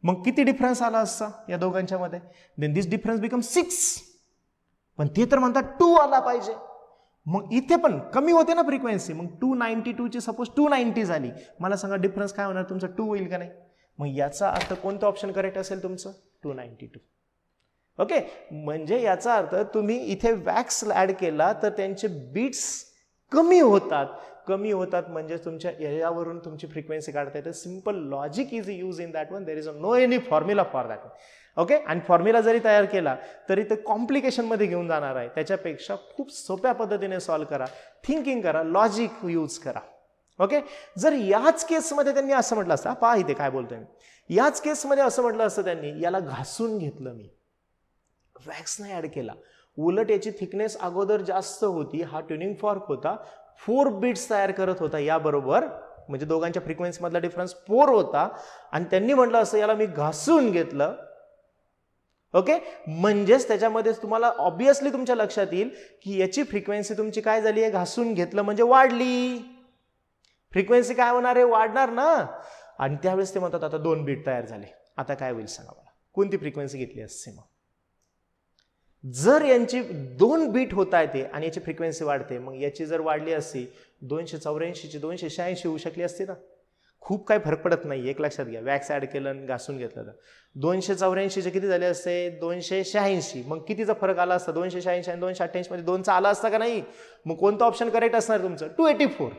Speaker 1: मग किती डिफरन्स आला असता या दोघांच्या मध्ये, देन दिस डिफरन्स बिकम 6. पण ते तर म्हणतात 2 आला पाहिजे. मग इथे पण कमी होते ना फ्रिक्वेन्सी, मग 292 ची सपोज 290 झाली. मला सांगा डिफरन्स काय होणार तुमचा, 2 होईल का नाही. मग याचा अर्थ कोणतं ऑप्शन करेक्ट असेल तुमचं, 292. ओके, म्हणजे याचा अर्थ तुम्ही इथे वॅक्स ऍड केला तर त्यांचे बीट्स कमी होतात म्हणजे तुमच्या याच्यावरून तुमची फ्रिक्वेन्सी काढता येते. Simple logic is use in that one, there is no any formula for that one. Okay, आणि फॉर्म्युला जरी तयार केला तरी ते कॉम्प्लिकेशन मध्ये घेऊन जाणार आहे. त्याच्यापेक्षा खूप सोप्या पद्धतीने सॉल्व्ह करा, थिंकिंग करा, लॉजिक यूज करा. ओके, जर याच केसमध्ये त्यांनी असं म्हटलं असतं, पहा इथे काय बोलतोय मी, याच केसमध्ये असं म्हटलं असतं त्यांनी, याला घासून घेतलं मी, वॅक्स नाही ऍड केला, उलट याची थिकनेस अगोदर जास्त होती, हा ट्युनिंग फॉर्क होता, 4 बीट्स तयार करत होता याबरोबर, म्हणजे दोघांच्या फ्रिक्वेन्सी मधला डिफरन्स 4 होता, आणि त्यांनी म्हटलं असं याला मी घासून घेतलं. ओके, म्हणजेच त्याच्यामध्ये तुम्हाला ऑब्विसली तुमच्या लक्षात येईल की याची फ्रिक्वेन्सी तुमची काय झाली आहे, घासून घेतलं म्हणजे वाढली. फ्रिक्वेन्सी काय होणार आहे, वाढणार ना. आणि त्यावेळेस ते म्हणतात आता 2 बीट तयार झाले. आता काय होईल सांगा मला, कोणती फ्रिक्वेन्सी घेतली असते. मग जर यांची 2 बीट होत आहे ते आणि याची फ्रिक्वेन्सी वाढते, मग याची जर वाढली असती 284 ची 286 होऊ शकली असती ना. खूप काही फरक पडत नाही, एक लक्षात घ्या. वॅक्स ऍड केलं आणि घासून घेतलं तर 284 चे किती झाले असते, 286. मग कितीचा फरक आला असता, 286 आणि 288 मध्ये 2चा आला असता का नाही. मग कोणतं ऑप्शन करेक्ट असणार तुमचं, 284.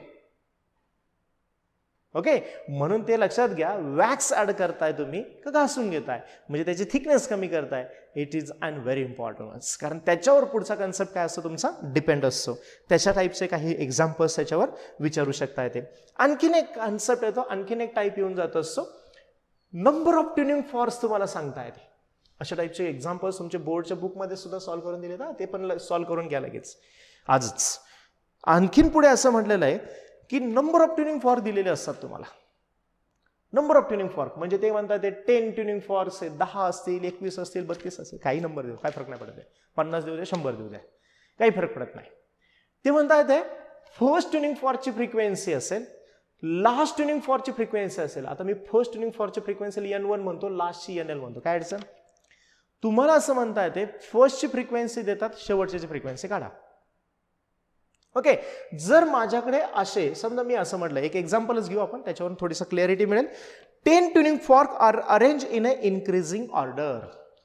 Speaker 1: ओके, म्हणून ते लक्षात घ्या, वॅक्स ऍड करताय तुम्ही का घासून घेताय, म्हणजे त्याची थिकनेस कमी करताय. It is an very important, कारण त्याच्यावर पुढचा कन्सेप्ट काय असतो तुमचा, डिपेंड असतो. त्याच्या टाईपचे काही एक्झाम्पल्स त्याच्यावर विचारू शकता येते. आणखीन एक कन्सेप्ट येतो, आणखीन एक टाईप येऊन जात असतो, नंबर ऑफ ट्युनिंग फॉर्क्स तुम्हाला सांगता येते. अशा टाईपचे एक्झाम्पल्स तुमच्या बोर्डच्या बुकमध्ये सुद्धा सॉल्व्ह करून दिले ना, ते पण सॉल्व्ह करून घ्या लगेच आजच. आणखीन पुढे असं म्हटलेलं आहे की नंबर ऑफ ट्युनिंग फॉर्क दिलेले असतात तुम्हाला. नंबर ऑफ ट्युनिंग फॉर्क म्हणजे ते म्हणतात ते 10 ट्युनिंग फॉर्क्स आहेत, 10 असतील, 21 असतील, 32 असतील, काही नंबर देऊ, काय फरक नाही पडत. 50 देऊ द्या, 100 देऊ द्या, काही फरक पडत नाही. ते म्हणतात ते फर्स्ट ट्युनिंग फॉर्कची फ्रिक्वेन्सी असेल, लास्ट ट्युनिंग फॉर्कची फ्रिक्वेन्सी असेल. आता मी फर्स्ट ट्युनिंग फॉर्कची फ्रिक्वेन्सी N1 म्हणतो, लास्टची NL म्हणतो, काय अडचण. तुम्हाला असं म्हणता येते फर्स्टची फ्रिक्वेन्सी देतात, शेवटची फ्रिक्वेन्सी काढा. ओके, जर माझ्याकडे असे समजा मी असं म्हटलं, एक एक्झाम्पलच घेऊ आपण, त्याच्यावरून थोडीसं क्लॅरिटी मिळेल. 10 tuning fork are arrange in a increasing order.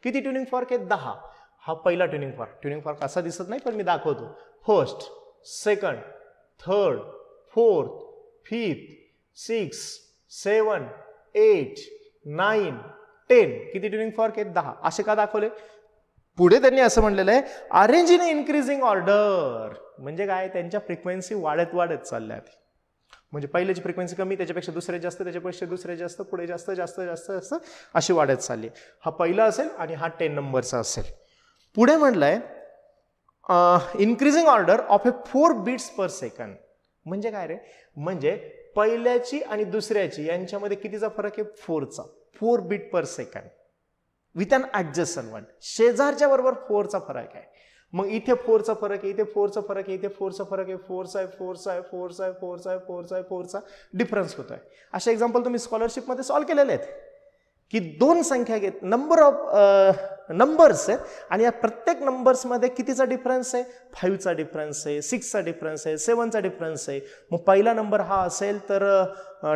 Speaker 1: किती ट्युनिंग फॉर्क आहेत, 10. हा पहिला ट्युनिंग फॉर्क. ट्युनिंग फॉर्क असा दिसत नाही पण मी दाखवतो. First, second, third, fourth, fifth, 6, 7, 8, 9, 10. किती ट्युनिंग फॉर्क आहेत, 10. असे का दाखवले, पुढे त्यांनी असं म्हणलेलं आहे अरेंज इन इन्क्रीजिंग ऑर्डर. म्हणजे काय, त्यांच्या फ्रिक्वेन्सी वाढत वाढत चालल्यात. म्हणजे पहिल्याची फ्रिक्वेन्सी कमी, त्याच्यापेक्षा दुसरे जास्त, त्याच्यापेक्षा दुसरे जास्त, पुढे जास्त जास्त जास्त जास्त अशी वाढत चालली. हा पहिला असेल आणि हा 10 नंबरचा असेल. पुढे म्हटलंय increasing order of a 4 beats per second. म्हणजे काय रे, म्हणजे पहिल्याची आणि दुसऱ्याची यांच्यामध्ये कितीचा फरक आहे, 4चा. 4 beat per second with an adjacent one. शेजारच्या बरोबर 4चा फरक आहे. मग इथे 4चा फरक आहे, इथे 4चा फरक आहे, इथे 4चा फरक आहे, 4चा आहे, 4चा आहे, 4चा आहे, 4चा आहे, 4चा आहे, 4चा डिफरन्स होतोय. असे एक्झाम्पल तुम्ही स्कॉलरशिपमध्ये सॉल्व्ह केलेले आहेत. की दोन संख्या घेत नंबर ऑफ नंबर्स आहेत आणि या प्रत्येक नंबर्समध्ये कितीचा डिफरन्स आहे, 5चा डिफरन्स आहे, 6चा डिफरन्स आहे, 7चा डिफरन्स आहे. मग पहिला नंबर हा असेल तर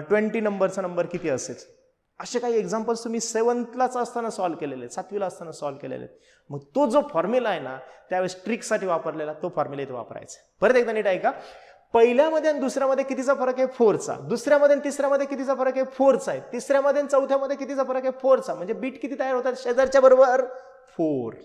Speaker 1: 20 नंबरचा नंबर किती असेल. असे काही एक्झाम्पल्स तुम्ही 7थलाच असताना सॉल्व्ह केलेले आहेत, 7वीला असताना सॉल्व्ह केलेले आहेत. मग तो जो फॉर्म्युला आहे ना त्यावेळेस ट्रिकसाठी वापरलेला तो फॉर्म्युला इथे वापरायचा. परत एकदा नीट ऐका, पहिल्यामध्ये आणि दुसऱ्यामध्ये कितीचा फरक आहे, 4चा. दुसऱ्यामध्ये आणि तिसऱ्यामध्ये कितीचा फरक आहे, 4चा आहे. तिसऱ्यामध्ये आणि चौथ्यामध्ये कितीचा फरक आहे, 4चा. म्हणजे बीट किती तयार होतात, शेजारच्या बरोबर 4.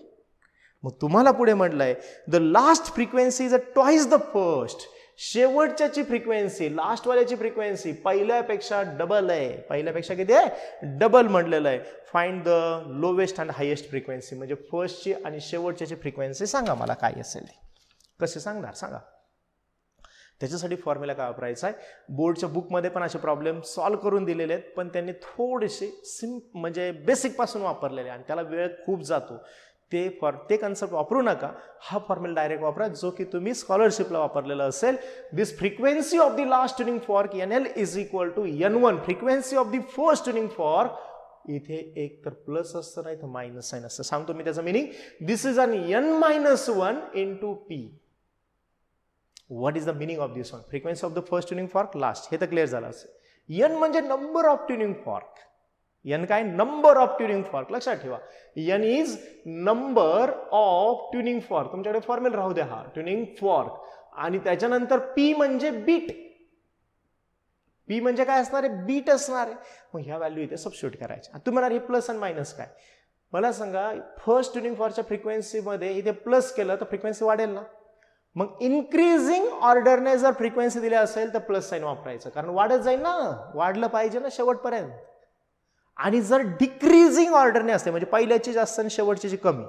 Speaker 1: मग तुम्हाला पुढे म्हटलंय the last frequency is twice the first. शेवटच्याची फ्रिक्वेन्सी, लास्टवाल्याची फ्रिक्वेन्सी पहिल्यापेक्षा डबल आहे. पहिल्यापेक्षा किती आहे, डबल म्हटलेलं आहे. Find the lowest and highest frequency. म्हणजे फर्स्टची आणि शेवटच्याची फ्रिक्वेन्सी सांगा मला काय असेल ती. कसे सांगणार सांगा. त्याच्यासाठी फॉर्म्युला काय वापरायचा आहे. बोर्डच्या बुकमध्ये पण असे प्रॉब्लेम सॉल्व्ह करून दिलेले आहेत, पण त्यांनी थोडेसे म्हणजे बेसिक पासून वापरलेले आणि त्याला वेळ खूप जातो. ते कन्सेप्ट वापरू नका. हा फॉर्म्युला डायरेक्ट वापरा जो की तुम्ही स्कॉलरशिपला वापरलेला असेल. This frequency of the last tuning fork NL is equal to N1 frequency of the first tuning fork. इथे एक तर प्लस असतं नाही तर मायनस साइन असतं. सांगतो मी त्याचं meaning. This is an N-1 into P. What is the meaning of this one. Frequency of the first tuning fork last, हे तर क्लिअर झालं असेल. N म्हणजे number of tuning fork. N काय, नंबर ऑफ ट्युनिंग फॉर्क. लक्षात ठेवा, N is number of tuning fork. तुमच्याकडे formula राहू द्या हा ट्युनिंग फॉर्क. आणि त्याच्यानंतर P म्हणजे बीट. P म्हणजे काय असणार आहे, बीट असणार आहे. मग ह्या व्हॅल्यू इथे सबस्टिट्यूट करायच्या. तुम्ही म्हणाल हे प्लस आणि मायनस काय. मला सांगा, फर्स्ट ट्युनिंग फॉर्कच्या फ्रिक्वेन्सीमध्ये इथे प्लस केलं तर फ्रिक्वेन्सी वाढेल ना. मग इन्क्रीजिंग ऑर्डरने जर फ्रिक्वेन्सी दिली असेल तर प्लस साइन वापरायचं, कारण वाढत जाईल ना, वाढलं पाहिजे ना शेवटपर्यंत. आणि जर डिक्रीजिंग ऑर्डरने असते म्हणजे पहिल्याची जास्त आणि शेवटची कमी,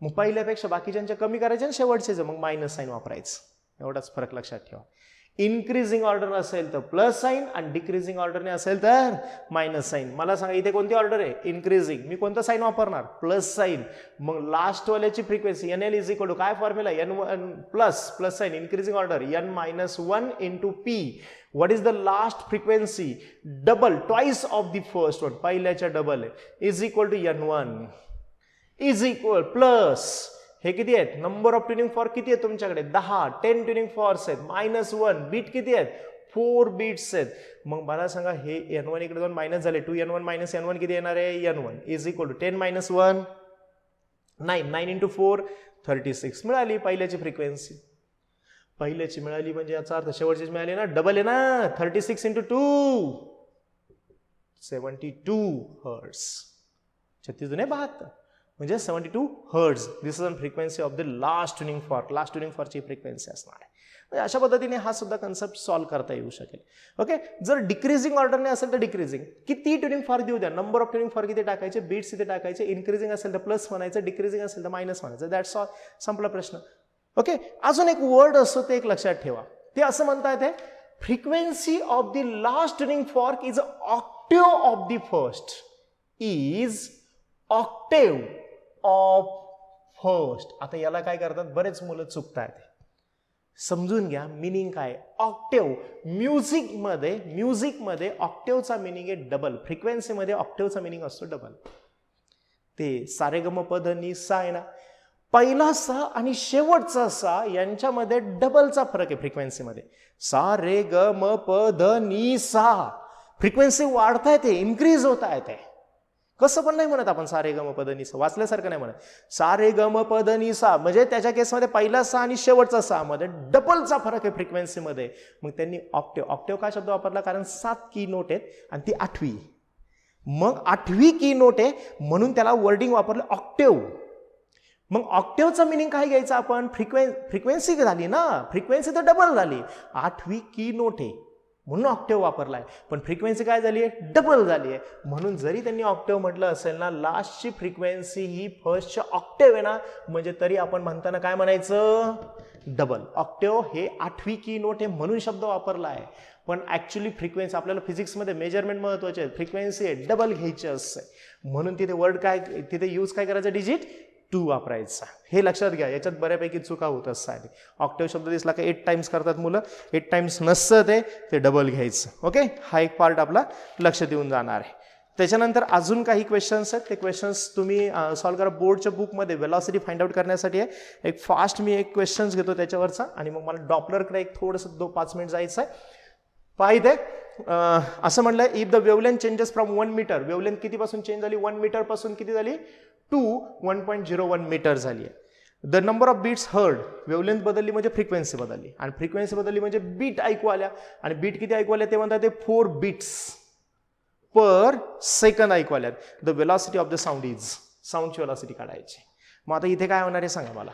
Speaker 1: मग पहिल्यापेक्षा बाकीच्यांच्या कमी करायचे आणि शेवटचे मग मायनस साइन वापरायचं. एवढाच फरक लक्षात ठेवा. इन्क्रीजिंग ऑर्डर असेल तर प्लस साइन आणि डिक्रीजिंग ऑर्डरने असेल तर मायनस साइन. मला सांगा इथे कोणती ऑर्डर आहे, इन्क्रीजिंग. मी कोणतं साइन वापरणार, प्लस साइन. मग लास्ट वाल्याची frequency NL is equal to काय formula, N1 plus sign increasing order N-1 into P. What is the last frequency, double twice of the first one, पहिल्याच्या डबल आहे, is equal to N1 is equal plus हे किती आहेत, number of tuning fork किती आहेत तुमच्याकडे, 10 tuning forex आहेत, -1 बीट किती आहेत, 4 बीट्स आहेत. मग मला सांगा हे N1 इकडे जाऊन मायनस झाले, 2N1 मायनस N1 किती येणार आहे, N1 is equal to 10 - 1 9 into 4 36 मिळाली पहिल्याची फ्रिक्वेन्सी. पहिल्याची मिळाली म्हणजे याचा अर्थ शेवटची मिळाली ना, डबल आहे ना, 36 इंटू 2 72 हर्ट्स, 36 दुने 72 म्हणजे 72 hertz. This is an frequency of the last tuning fork. Last tuning फॉर्कची फ्रिक्वेन्सी असणार आहे. म्हणजे अशा पद्धतीने हा सुद्धा कन्सेप्ट सॉल्व्ह करता येऊ शकेल. ओके, जर डिक्रीजिंग ऑर्डरने असेल तर डिक्रीजिंग किती ट्युनिंग फॉर्क देऊ द्या, नंबर ऑफ ट्युनिंग फॉर्क इथे टाकायचे, बीट्स इथे टाकायचे. इन्क्रीजिंग असेल तर प्लस म्हणायचं, डिक्रीजिंग असेल तर मायनस म्हणायचं. दॅट्स ऑल, संपला प्रश्न. ओके, अजून एक वर्ड असतो ते एक लक्षात ठेवा. ते असं म्हणता येते, frequency of the last tuning fork is Octave of the first, is Octave of first. आता याला काय करतात, बरेच मुलं चुकतात. समजून घ्या मिनिंग काय. ऑक्टेव म्युझिकमध्ये ऑक्टेवचा मिनिंग आहे डबल. फ्रिक्वेन्सीमध्ये ऑक्टेवचा मिनिंग असतो डबल. ते सारे ग म प ध नि सा आहे ना, पहिला सा आणि शेवटचा सा यांच्यामध्ये डबलचा फरक आहे फ्रिक्वेन्सीमध्ये. सा रे ग म प ध नि सा, फ्रिक्वेन्सी वाढता येते, इन्क्रीज होता येते. कसं पण नाही म्हणत आपण सा रे ग म प ध नि सा, वाचल्यासारखं नाही म्हणत. सा रे ग म प ध नि सा म्हणजे त्याच्या केसमध्ये पहिला सा आणि शेवटचा सा मध्ये डबलचा फरक आहे फ्रिक्वेन्सीमध्ये. मग त्यांनी ऑक्टेव काय शब्द वापरला, कारण 7 की नोट आहेत आणि ती 8वी, मग 8वी की नोट आहे म्हणून त्याला वर्डिंग वापरलं ऑक्टेव. मग ऑक्टेवचा मिनिंग काय घ्यायचा आपण, फ्रिक्वेन्सी झाली ना, फ्रिक्वेन्सी तर डबल झाली, 8वी की नोट आहे म्हणून ऑक्टेव वापरलाय. पण फ्रिक्वेन्सी काय झाली आहे, डबल झाली आहे. म्हणून जरी त्यांनी ऑक्टेव म्हटलं असेल ना, लास्टची फ्रिक्वेन्सी ही फर्स्टच्या ऑक्टेव आहे ना, म्हणजे तरी आपण म्हणताना काय म्हणायचं, डबल. ऑक्टेव हे 8वी की नोट आहे म्हणून शब्द वापरला आहे. पण ऍक्च्युली फ्रिक्वेन्सी आपल्याला फिजिक्समध्ये मेजरमेंट महत्वाचे आहे, फ्रिक्वेन्सी आहे डबल घ्यायची असते. म्हणून तिथे वर्ड काय, तिथे यूज काय करायचं, डिजिट 2 वापरायचा. हे लक्षात घ्या, याच्यात बऱ्यापैकी चुका होत असतात. ऑक्टेव शब्द दिसला का 8 टाइम्स करतात मुलं, 8 टाइम्स नसतं ते डबल घ्यायचं. ओके, हा एक पार्ट आपला लक्ष देऊन जाणार आहे. त्याच्यानंतर अजून काही क्वेश्चन्स आहेत, ते क्वेश्चन्स तुम्ही सॉल्व्ह करा बोर्डच्या बुकमध्ये. वेलॉसिटी फाइंड आउट करण्यासाठी आहे एक फास्ट मी एक क्वेश्चन्स घेतो त्याच्यावरचा, आणि मग मला डॉपलरकडे एक थोडंसं 5 मिनिट जायचं आहे. पाहिजे असं म्हणलंय, if the wavelength changes from 1 metre, wavelength कितीपासून चेंज झाली, 1 मीटर पासून किती झाली, टू 1.01 मीटर झाली आहे. The number of beats heard, wavelength बदलली म्हणजे फ्रिक्वेन्सी बदलली, आणि फ्रिक्वेन्सी बदलली म्हणजे बीट ऐकू आल्या, आणि बीट किती ऐकू आल्या ते म्हणतात ते 4 बीट्स पर सेकंद ऐकू आल्यात. The velocity of the sound is, साऊंडची वेलॉसिटी काढायची. मग आता इथे काय होणार आहे सांगा मला.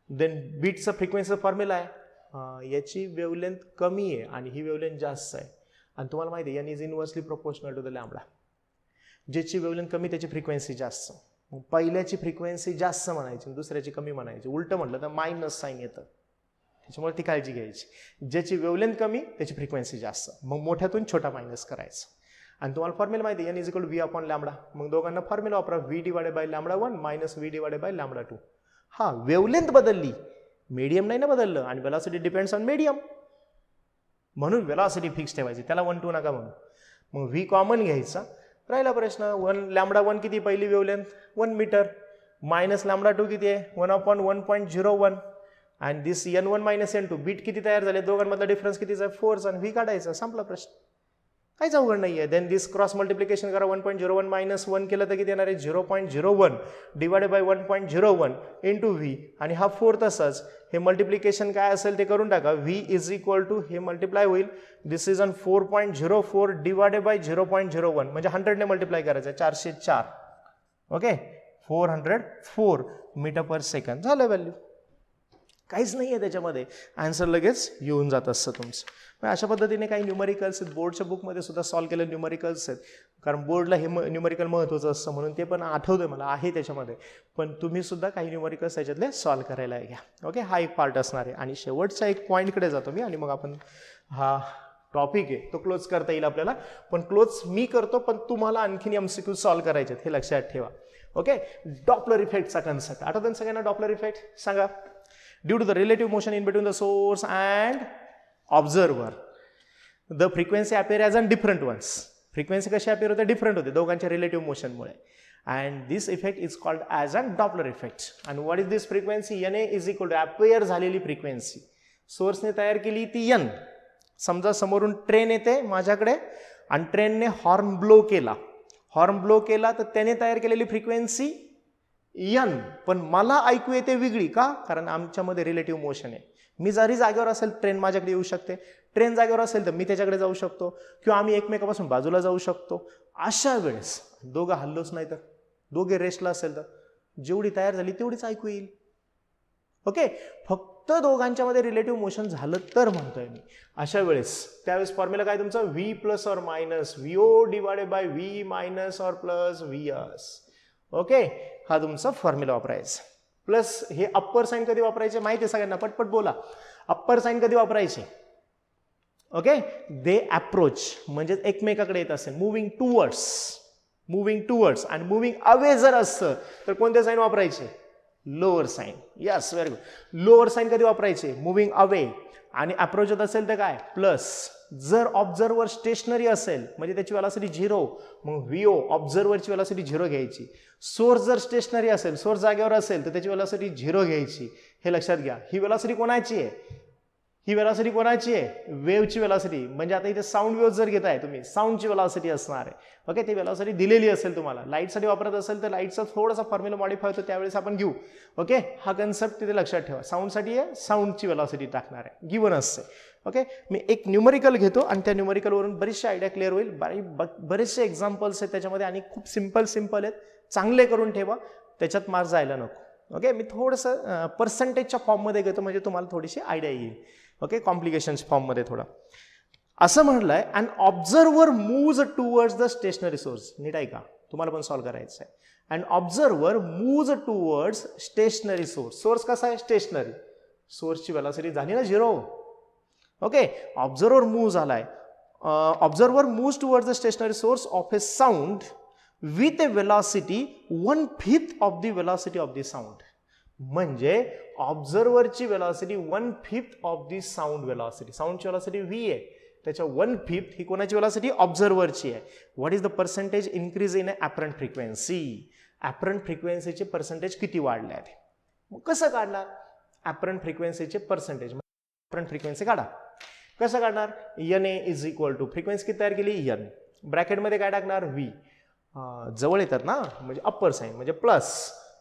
Speaker 1: देन बीटचा फ्रिक्वेन्सीचा फॉर्म्युला आहे, याची वेवलेंथ कमी आहे आणि ही वेवलेंथ जास्त आहे, आणि तुम्हाला माहिती आहे N is inversely proportional to the lambda. ज्याची वेवलेंथ कमी त्याची फ्रिक्वेन्सी जास्त. मग पहिल्याची फ्रिक्वेन्सी जास्त म्हणायची, दुसऱ्याची कमी म्हणायची. उलट म्हटलं तर मायनस साईन येतं, त्याच्यामुळे ती काळजी घ्यायची. ज्याची वेवलेंथ कमी त्याची फ्रिक्वेन्सी जास्त, मग मोठ्यातून छोटा मायनस करायचा. आणि तुम्हाला फॉर्म्युला माहिती आहे N is equal V upon lambda. मग दोघांना फॉर्म्युला वापरा, V divided by lambda 1 minus V divided by lambda 2. हा वेवलेंथ बदलली, मीडियम नाही ना बदललं, आणि वेलॉसिटी डिपेंड्स ऑन मीडियम, म्हणून वेलॉसिटी फिक्स ठेवायची, त्याला 1 2 नका म्हणून. मग व्ही कॉमन घ्यायचा, राहिला प्रश्न. 1 लॅम्बडा 1 किती पहिली वेवलेंथ 1 मीटर, मायनस लॅम्बडा 2 किती आहे 1 अपॉन 1.01, आणि दिस n1 मायनस n2, बीट किती तयार झाले, दोघांमधला डिफरन्स कितीचा आहे 4, आणि व्ही काढायचा, संपला प्रश्न, काहीच अवघड नाही आहे. देन दिस क्रॉस मल्टिप्लिकेशन करा, 1.01 मायनस 1 केलं तर किती येणार आहे 0.01 डिवायडेड बाय 1.01 इंटू व्ही, आणि हा 4 तसंच. हे मल्टिप्लिकेशन काय असेल ते करून टाका, व्ही इज इक्वल टू हे मल्टिप्लाय होईल, दिस इज ऑन 4.04 डिवायडेड बाय 0.01, म्हणजे 100 ने मल्टिप्लाय करायचं, 404. ओके, 404 मीटर पर सेकंड झालं व्हॅल्यू. काहीच नाही आहे त्याच्यामध्ये, आन्सर लगेच येऊन जात असतं तुमचं. अशा पद्धतीने काही न्यूमरिकल्स आहेत, बोर्डच्या बुकमध्ये सुद्धा सॉल्व्ह केलेले न्यूमरिकल्स आहेत, कारण बोर्डला हे न्यूमरिकल महत्त्वाचं असतं म्हणून ते पण आठवतंय मला आहे त्याच्यामध्ये. पण तुम्ही सुद्धा काही न्यूमरिकल्स त्याच्यातले सॉल्व्ह करायला घ्या. ओके, हा एक पार्ट असणार आहे. आणि शेवटचा एक पॉईंटकडे जातो मी, आणि मग आपण हा टॉपिक आहे तो क्लोज करता येईल आपल्याला. पण क्लोज मी करतो, पण तुम्हाला आणखीन MCQ सॉल्व्ह करायचे आहेत, हे लक्षात ठेवा. ओके, डॉपलर इफेक्टचा कन्सेप्ट आठवतं सगळ्यांना. डॉपलर इफेक्ट सांगा. Due to the relative motion in between the source and observer, the frequency appear as an different ones. Frequency कशी अपेअर होते, डिफरंट होते दोघांच्या रिलेटिव्ह मोशनमुळे. And this effect is called as an Doppler effect. And what is this frequency, N A is equal to appear झालेली frequency, सोर्सने तयार केली ती एन. समजा समोरून ट्रेन येते माझ्याकडे, आणि ट्रेनने हॉर्न ब्लो केला, तर त्याने तयार केलेली फ्रिक्वेन्सी एन, पण मला ऐकू येते वेगळी. का? कारण आमच्यामध्ये रिलेटिव्ह मोशन आहे. मी जरी जागेवर असेल ट्रेन माझ्याकडे येऊ शकते, ट्रेन जागेवर असेल तर मी त्याच्याकडे जाऊ शकतो, किंवा आम्ही एकमेकापासून बाजूला जाऊ शकतो. अशा वेळेस दोघं हल्लोच नाही तर, दोघे रेस्टला असेल तर जेवढी तयार झाली तेवढीच ऐकू येईल. ओके, फक्त दोघांच्या मध्ये रिलेटिव्ह मोशन झालं तर म्हणतोय मी. अशा वेळेस त्यावेळेस फॉर्म्युला काय तुमचा, V plus or minus V O divided by V minus or plus V S. Okay, हा तुमचा फॉर्म्युला वापरायचा. प्लस हे अप्पर साइन कधी वापरायचे माहिती आहे सगळ्यांना, पटपट बोला. अप्पर साइन कधी वापरायचे, ओके, दे अप्रोच म्हणजे एकमेकाकडे येत असेल, मुव्हिंग टुवर्ड्स, आणि मुव्हिंग अवे जर असतं तर कोणते साइन वापरायचे, lower sign. Yes, very good. Lower sign कधी वापरायचे, मुव्हिंग अवे, आणि अप्रोच होत असेल तर काय, प्लस. जर ऑब्झर्वर स्टेशनरी असेल म्हणजे त्याची वेलॉसिटी 0, मग व्हीओ ऑब्झर्वरची वेलॉसिटी 0 घ्यायची. सोर्स जर स्टेशनरी असेल, सोर्स जागेवर असेल तर त्याची वेलॉसिटी 0 घ्यायची. हे लक्षात घ्या. ही वेलॉसिटी कोणाची आहे, वेव्हची वेलॉसिटी. म्हणजे आता इथे साऊंड वेव्ह जर घेताय तुम्ही, साऊंडची वेलॉसिटी असणार आहे. ओके, ती वेलॉसिटी दिलेली असेल तुम्हाला. लाईटसाठी वापरत असेल तर लाईटचा थोडासा फॉर्म्युला मॉडिफाय होतो, त्यावेळेस आपण घेऊ. ओके, हा कन्सेप्ट तिथे लक्षात ठेवा. साऊंडसाठी आहे, साऊंडची वेलॉसिटी टाकणार आहे, गिवन असते. ओके, मी एक न्यूमरिकल घेतो आणि त्या न्यूमरिकलवरून बरेचसे आयडिया क्लिअर होईल. बरेचसे एक्झाम्पल्स आहेत त्याच्यामध्ये, आणि खूप सिंपल आहेत. चांगले करून ठेवा, त्याच्यात मार्क जायला नको. ओके, मी थोडंसं पर्सेंटेजच्या फॉर्ममध्ये घेतो म्हणजे तुम्हाला थोडीशी आयडिया येईल. ओके, कॉम्प्लिकेशन्स फॉर्ममध्ये थोडा असं म्हटलंय, and observer moves towards the stationary source. नीट आहे का, तुम्हाला पण सॉल्व्ह करायचं आहे. And observer moves towards stationary source. Source कसा आहे, स्टेशनरी. सोर्सची वेलॉसिटी झाली ना 0. ओके, ऑब्झर्वर मूव्ह झालाय. Observer moves towards the stationary source of a sound with a velocity 1/5 of the velocity of the sound. म्हणजे ऑब्झर्वरची velocity 1/5 of the sound velocity. साऊंडची velocity V आहे, त्याच्या 1/5 ही कोणाची व्हेलॉसिटी? ऑब्झर्व्हरची आहे. What is the percentage increase in apparent frequency? Apparent फ्रिक्वेन्सीचे percentage किती वाढले आहेत? मग कसं काढणार ॲपरंट फ्रिक्वेन्सीचे पर्सेंटेज? ॲपरंट फ्रिक्वेन्सी काढा. कसं काढणार? NA is equal to frequency किती तयार केली? N. ब्रॅकेटमध्ये काय टाकणार? V. जवळ येतात ना, म्हणजे अप्पर साईन म्हणजे प्लस.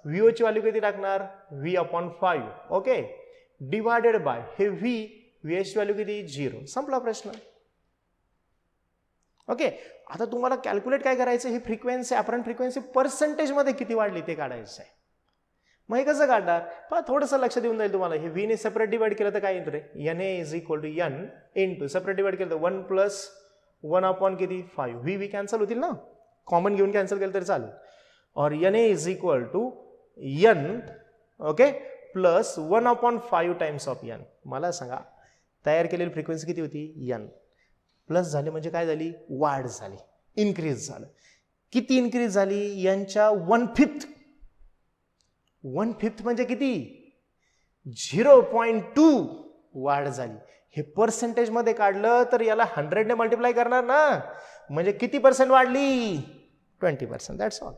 Speaker 1: VO ची व्हॅल्यू किती टाकणार? V/5. ओके, डिवायडेड बाय हे V. VH ची व्हॅल्यू किती? 0. संपला प्रश्न. ओके, आता तुम्हाला कॅल्क्युलेट काय करायचं? ही फ्रिक्वेन्सी ॲपरंट फ्रिक्वेन्सी पर्सेंटेजमध्ये किती वाढली ते काढायचं आहे. मग हे कसं काढणार? पहा, थोडंसं लक्ष देऊन जाईल तुम्हाला. हे V ने सेपरेट डिवाइड केलं तर काय येतं रे? NA is equal to N into separate divide केलं तर 1 प्लस 1 किती? 5. V कॅन्सल होतील ना, कॉमन घेऊन कॅन्सल केलं तरी चालेल. और NA is equal to N, okay, plus 1/5 times of N. मला सांगा तयार केलेली फ्रिक्वेन्सी किती होती? N. प्लस झाली म्हणजे काय झाली? वाढ झाली, इन्क्रीज झालं. किती इन्क्रीज झाली? यांच्या 1/5. 1/5 म्हणजे किती? 0.2 वाढ झाली. हे पर्सेंटेज मध्ये काढलं तर याला 100 ने मल्टिप्लाय करणार ना, म्हणजे किती पर्सेंट वाढली? 20%. That's all.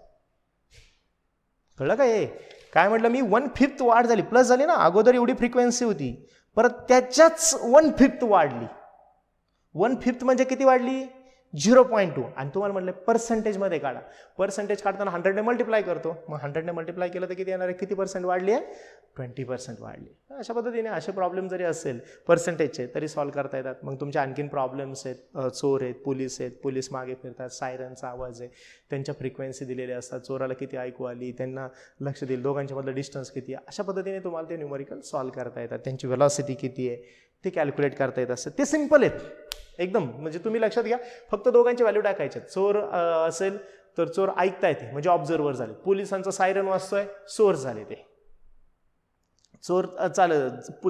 Speaker 1: कळलं का? हे काय म्हटलं मी? 1/5 वाढ झाली, प्लस झाली ना. अगोदर एवढी फ्रिक्वेन्सी होती, परत त्याच्याच 1/5 वाढली. 1/5 म्हणजे किती वाढली? 0.2. आणि तुम्हाला म्हटलं पर्सेंटेजमध्ये काढा. पर्सेंटेज काढताना 100 ने मल्टिप्लाय करतो. मग 100 ने मल्टिप्लाय केलं तर किती येणार आहे? किती पर्सेंट वाढली आहे? 20% वाढली. अशा पद्धतीने असे प्रॉब्लेम जरी असेल पर्सेंटेजचे तरी सॉल्व्ह करता येतात. मग तुमचे आणखीन प्रॉब्लेम्स आहेत, चोर आहेत, पोलीस मागे फिरतात, सायरनचा आवाज आहे, त्यांच्या फ्रिक्वेन्सी दिलेल्या असतात, चोराला किती ऐकू आली, त्यांना लक्ष देईल, दोघांच्या मधलं डिस्टन्स किती आहे, अशा पद्धतीने तुम्हाला ते न्यूमरिकल सॉल्व्ह करता येतात. त्यांची व्हेलॉसिटी किती आहे ते कॅल्क्युलेट करता येत असतं. ते सिम्पल आहेत एकदम. म्हणजे तुम्ही लक्षात घ्या, फक्त दोघांची व्हॅल्यू टाकायचे. चोर असेल तर चोर ऐकता येते म्हणजे ऑब्झर्व्हर झाले. पोलिसांचा सायरन वाजतोय, सोर्स झाले. ते चोर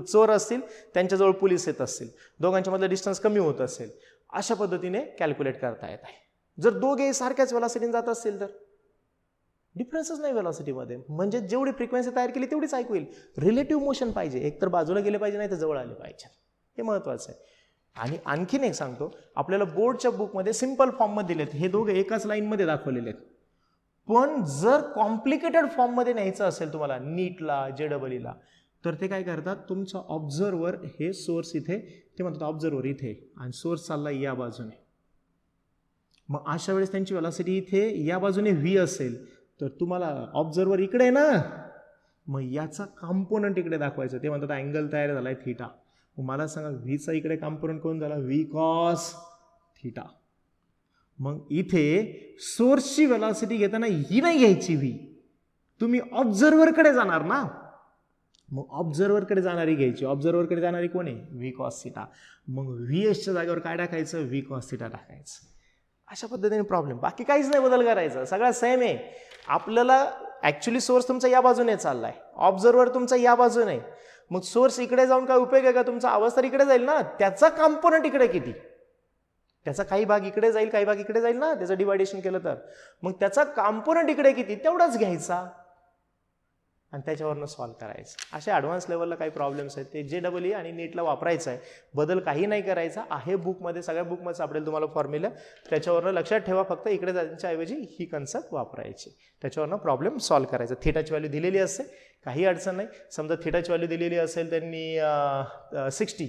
Speaker 1: चोर असतील त्यांच्याजवळ पोलीस येत असतील, दोघांच्या मधलं डिस्टन्स कमी होत असेल, अशा पद्धतीने कॅल्क्युलेट करता येत आहे. जर दोघे सारख्याच व्हेलॉसिटीने जात असतील तर डिफरन्सच नाही व्हेलॉसिटीमध्ये, म्हणजे जेवढी फ्रिक्वेन्सी तयार केली तेवढीच ऐकू येईल. रिलेटिव्ह मोशन पाहिजे, एक तर बाजूला गेले पाहिजे नाही तर जवळ आले पाहिजे, हे महत्वाचं आहे. आणि आणखीन एक सांगतो, आपल्याला बोर्डच्या बुकमध्ये सिंपल फॉर्ममध्ये दिलेत, हे दोघे एकाच लाईनमध्ये दाखवलेले आहेत. पण जर कॉम्प्लिकेटेड फॉर्ममध्ये न्यायचं असेल तुम्हाला नीटला, JEEला, तर ते काय करतात, तुमचा ऑब्झर्व्हर हे सोर्स इथे, ते म्हणतात ऑब्झर्व्हर इथे आणि सोर्स चालला या बाजूने. मग अशा वेळेस त्यांची व्हेलॉसिटी इथे या बाजूने V असेल तर तुम्हाला ऑब्झर्व्हर इकडे आहे ना, मग याचा कॉम्पोनंट इकडे दाखवायचं. ते म्हणतात अँगल तयार झालाय थीटा. मला सांगा व्हीचा इकडे कॉम्पोनंट कोण झाला? V cos theta. मग इथे सोर्सची व्हेलॉसिटी घेताना ही नाही घ्यायची V, तुम्ही ऑब्झर्व्हरकडे जाणार ना, मग ऑब्झर्व्हरकडे जाणारी घ्यायची. ऑब्झर्व्हरकडे जाणारी कोण आहे? V cos theta. मग VHच्या जागेवर काय टाकायचं? V cos थीटा टाकायचं. अशा पद्धतीने प्रॉब्लेम, बाकी काहीच नाही बदल करायचा, सगळा सेम आहे. आपल्याला ऍक्च्युली सोर्स तुमचा या बाजूने चाललाय, ऑब्झर्व्हर तुमचा या बाजूने. मग सोर्स इकडे जाऊन काय उपयोग आहे का? तुमचा आवाज तर इकडे जाईल ना, त्याचा कॉम्पोनंट इकडे किती? त्याचा काही भाग इकडे जाईल, काही भाग इकडे जाईल ना, त्याचं डिवायडेशन केलं तर. मग त्याचा कॉम्पोनंट इकडे किती तेवढाच घ्यायचा आणि त्याच्यावरनं सॉल्व्ह करायचं. अशा ॲडव्हान्स लेवलला काही प्रॉब्लेम्स आहेत ते JEE आणि नीटला वापरायचं आहे. बदल काही नाही करायचा आहे. बुकमध्ये, सगळ्या बुकमध्ये सापडेल तुम्हाला फॉर्म्युला, त्याच्यावरनं लक्षात ठेवा. फक्त इकडे जाण्याच्या ऐवजी ही कन्सेप्ट वापरायची, त्याच्यावरनं प्रॉब्लेम सॉल्व्ह करायचा. थीटाची व्हॅल्यू दिलेली असते, काही अडचण नाही. समजा थीटाची व्हॅल्यू दिलेली असेल त्यांनी 60,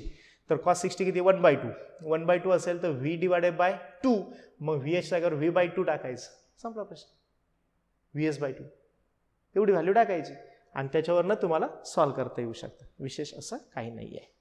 Speaker 1: तर cos 60 किती? 1/2. 1/2 असेल तर V डिवायडेड बाय 2, मग VH जागेवर V/2 टाकायचं, संपला प्रश्न. VS/2 एवढी व्हॅल्यू टाकायची आणि त्याच्यावरनं तुम्हाला सॉल्व्ह करता येऊ शकतं. विशेष असं काही नाही आहे.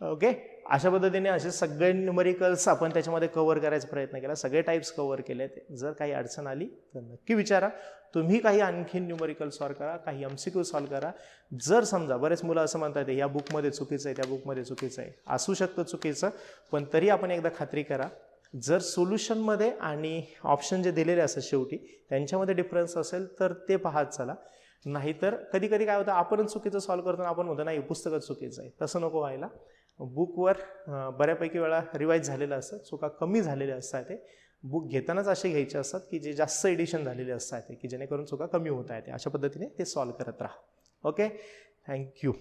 Speaker 1: ओके, अशा पद्धतीने असे सगळे न्यूमरिकल्स आपण त्याच्यामध्ये कव्हर करायचा प्रयत्न केला, सगळे टाईप्स कव्हर केले. जर काही अडचण आली तर नक्की विचारा. तुम्ही काही आणखीन न्यूमरिकल सॉल्व्ह करा, काही MCQ सॉल्व्ह करा. जर समजा बरेच मुलं असं म्हणतात या बुकमध्ये चुकीचं आहे, त्या बुकमध्ये चुकीचं आहे, असू शकतं चुकीचं, पण तरी आपण एकदा खात्री करा. जर सोल्युशनमध्ये आणि ऑप्शन जे दिलेले असतात शेवटी त्यांच्यामध्ये डिफरन्स असेल तर ते पाहत चला. नाहीतर कधी कधी काय होतं, आपणच चुकीचं सॉल्व्ह करतो, आपण म्हणतो नाही पुस्तकच चुकीचं आहे. तसं नको व्हायला. बुकवर बऱ्यापैकी वेळा रिवाईज झालेलं असतं, चुका कमी झालेल्या असतात. ते बुक घेतानाच असे घ्यायचे असतात की जे जास्त एडिशन झालेले असतात, की जेणेकरून चुका कमी होत आहेत. अशा पद्धतीने ते सॉल्व्ह करत राहा. Okay, thank you.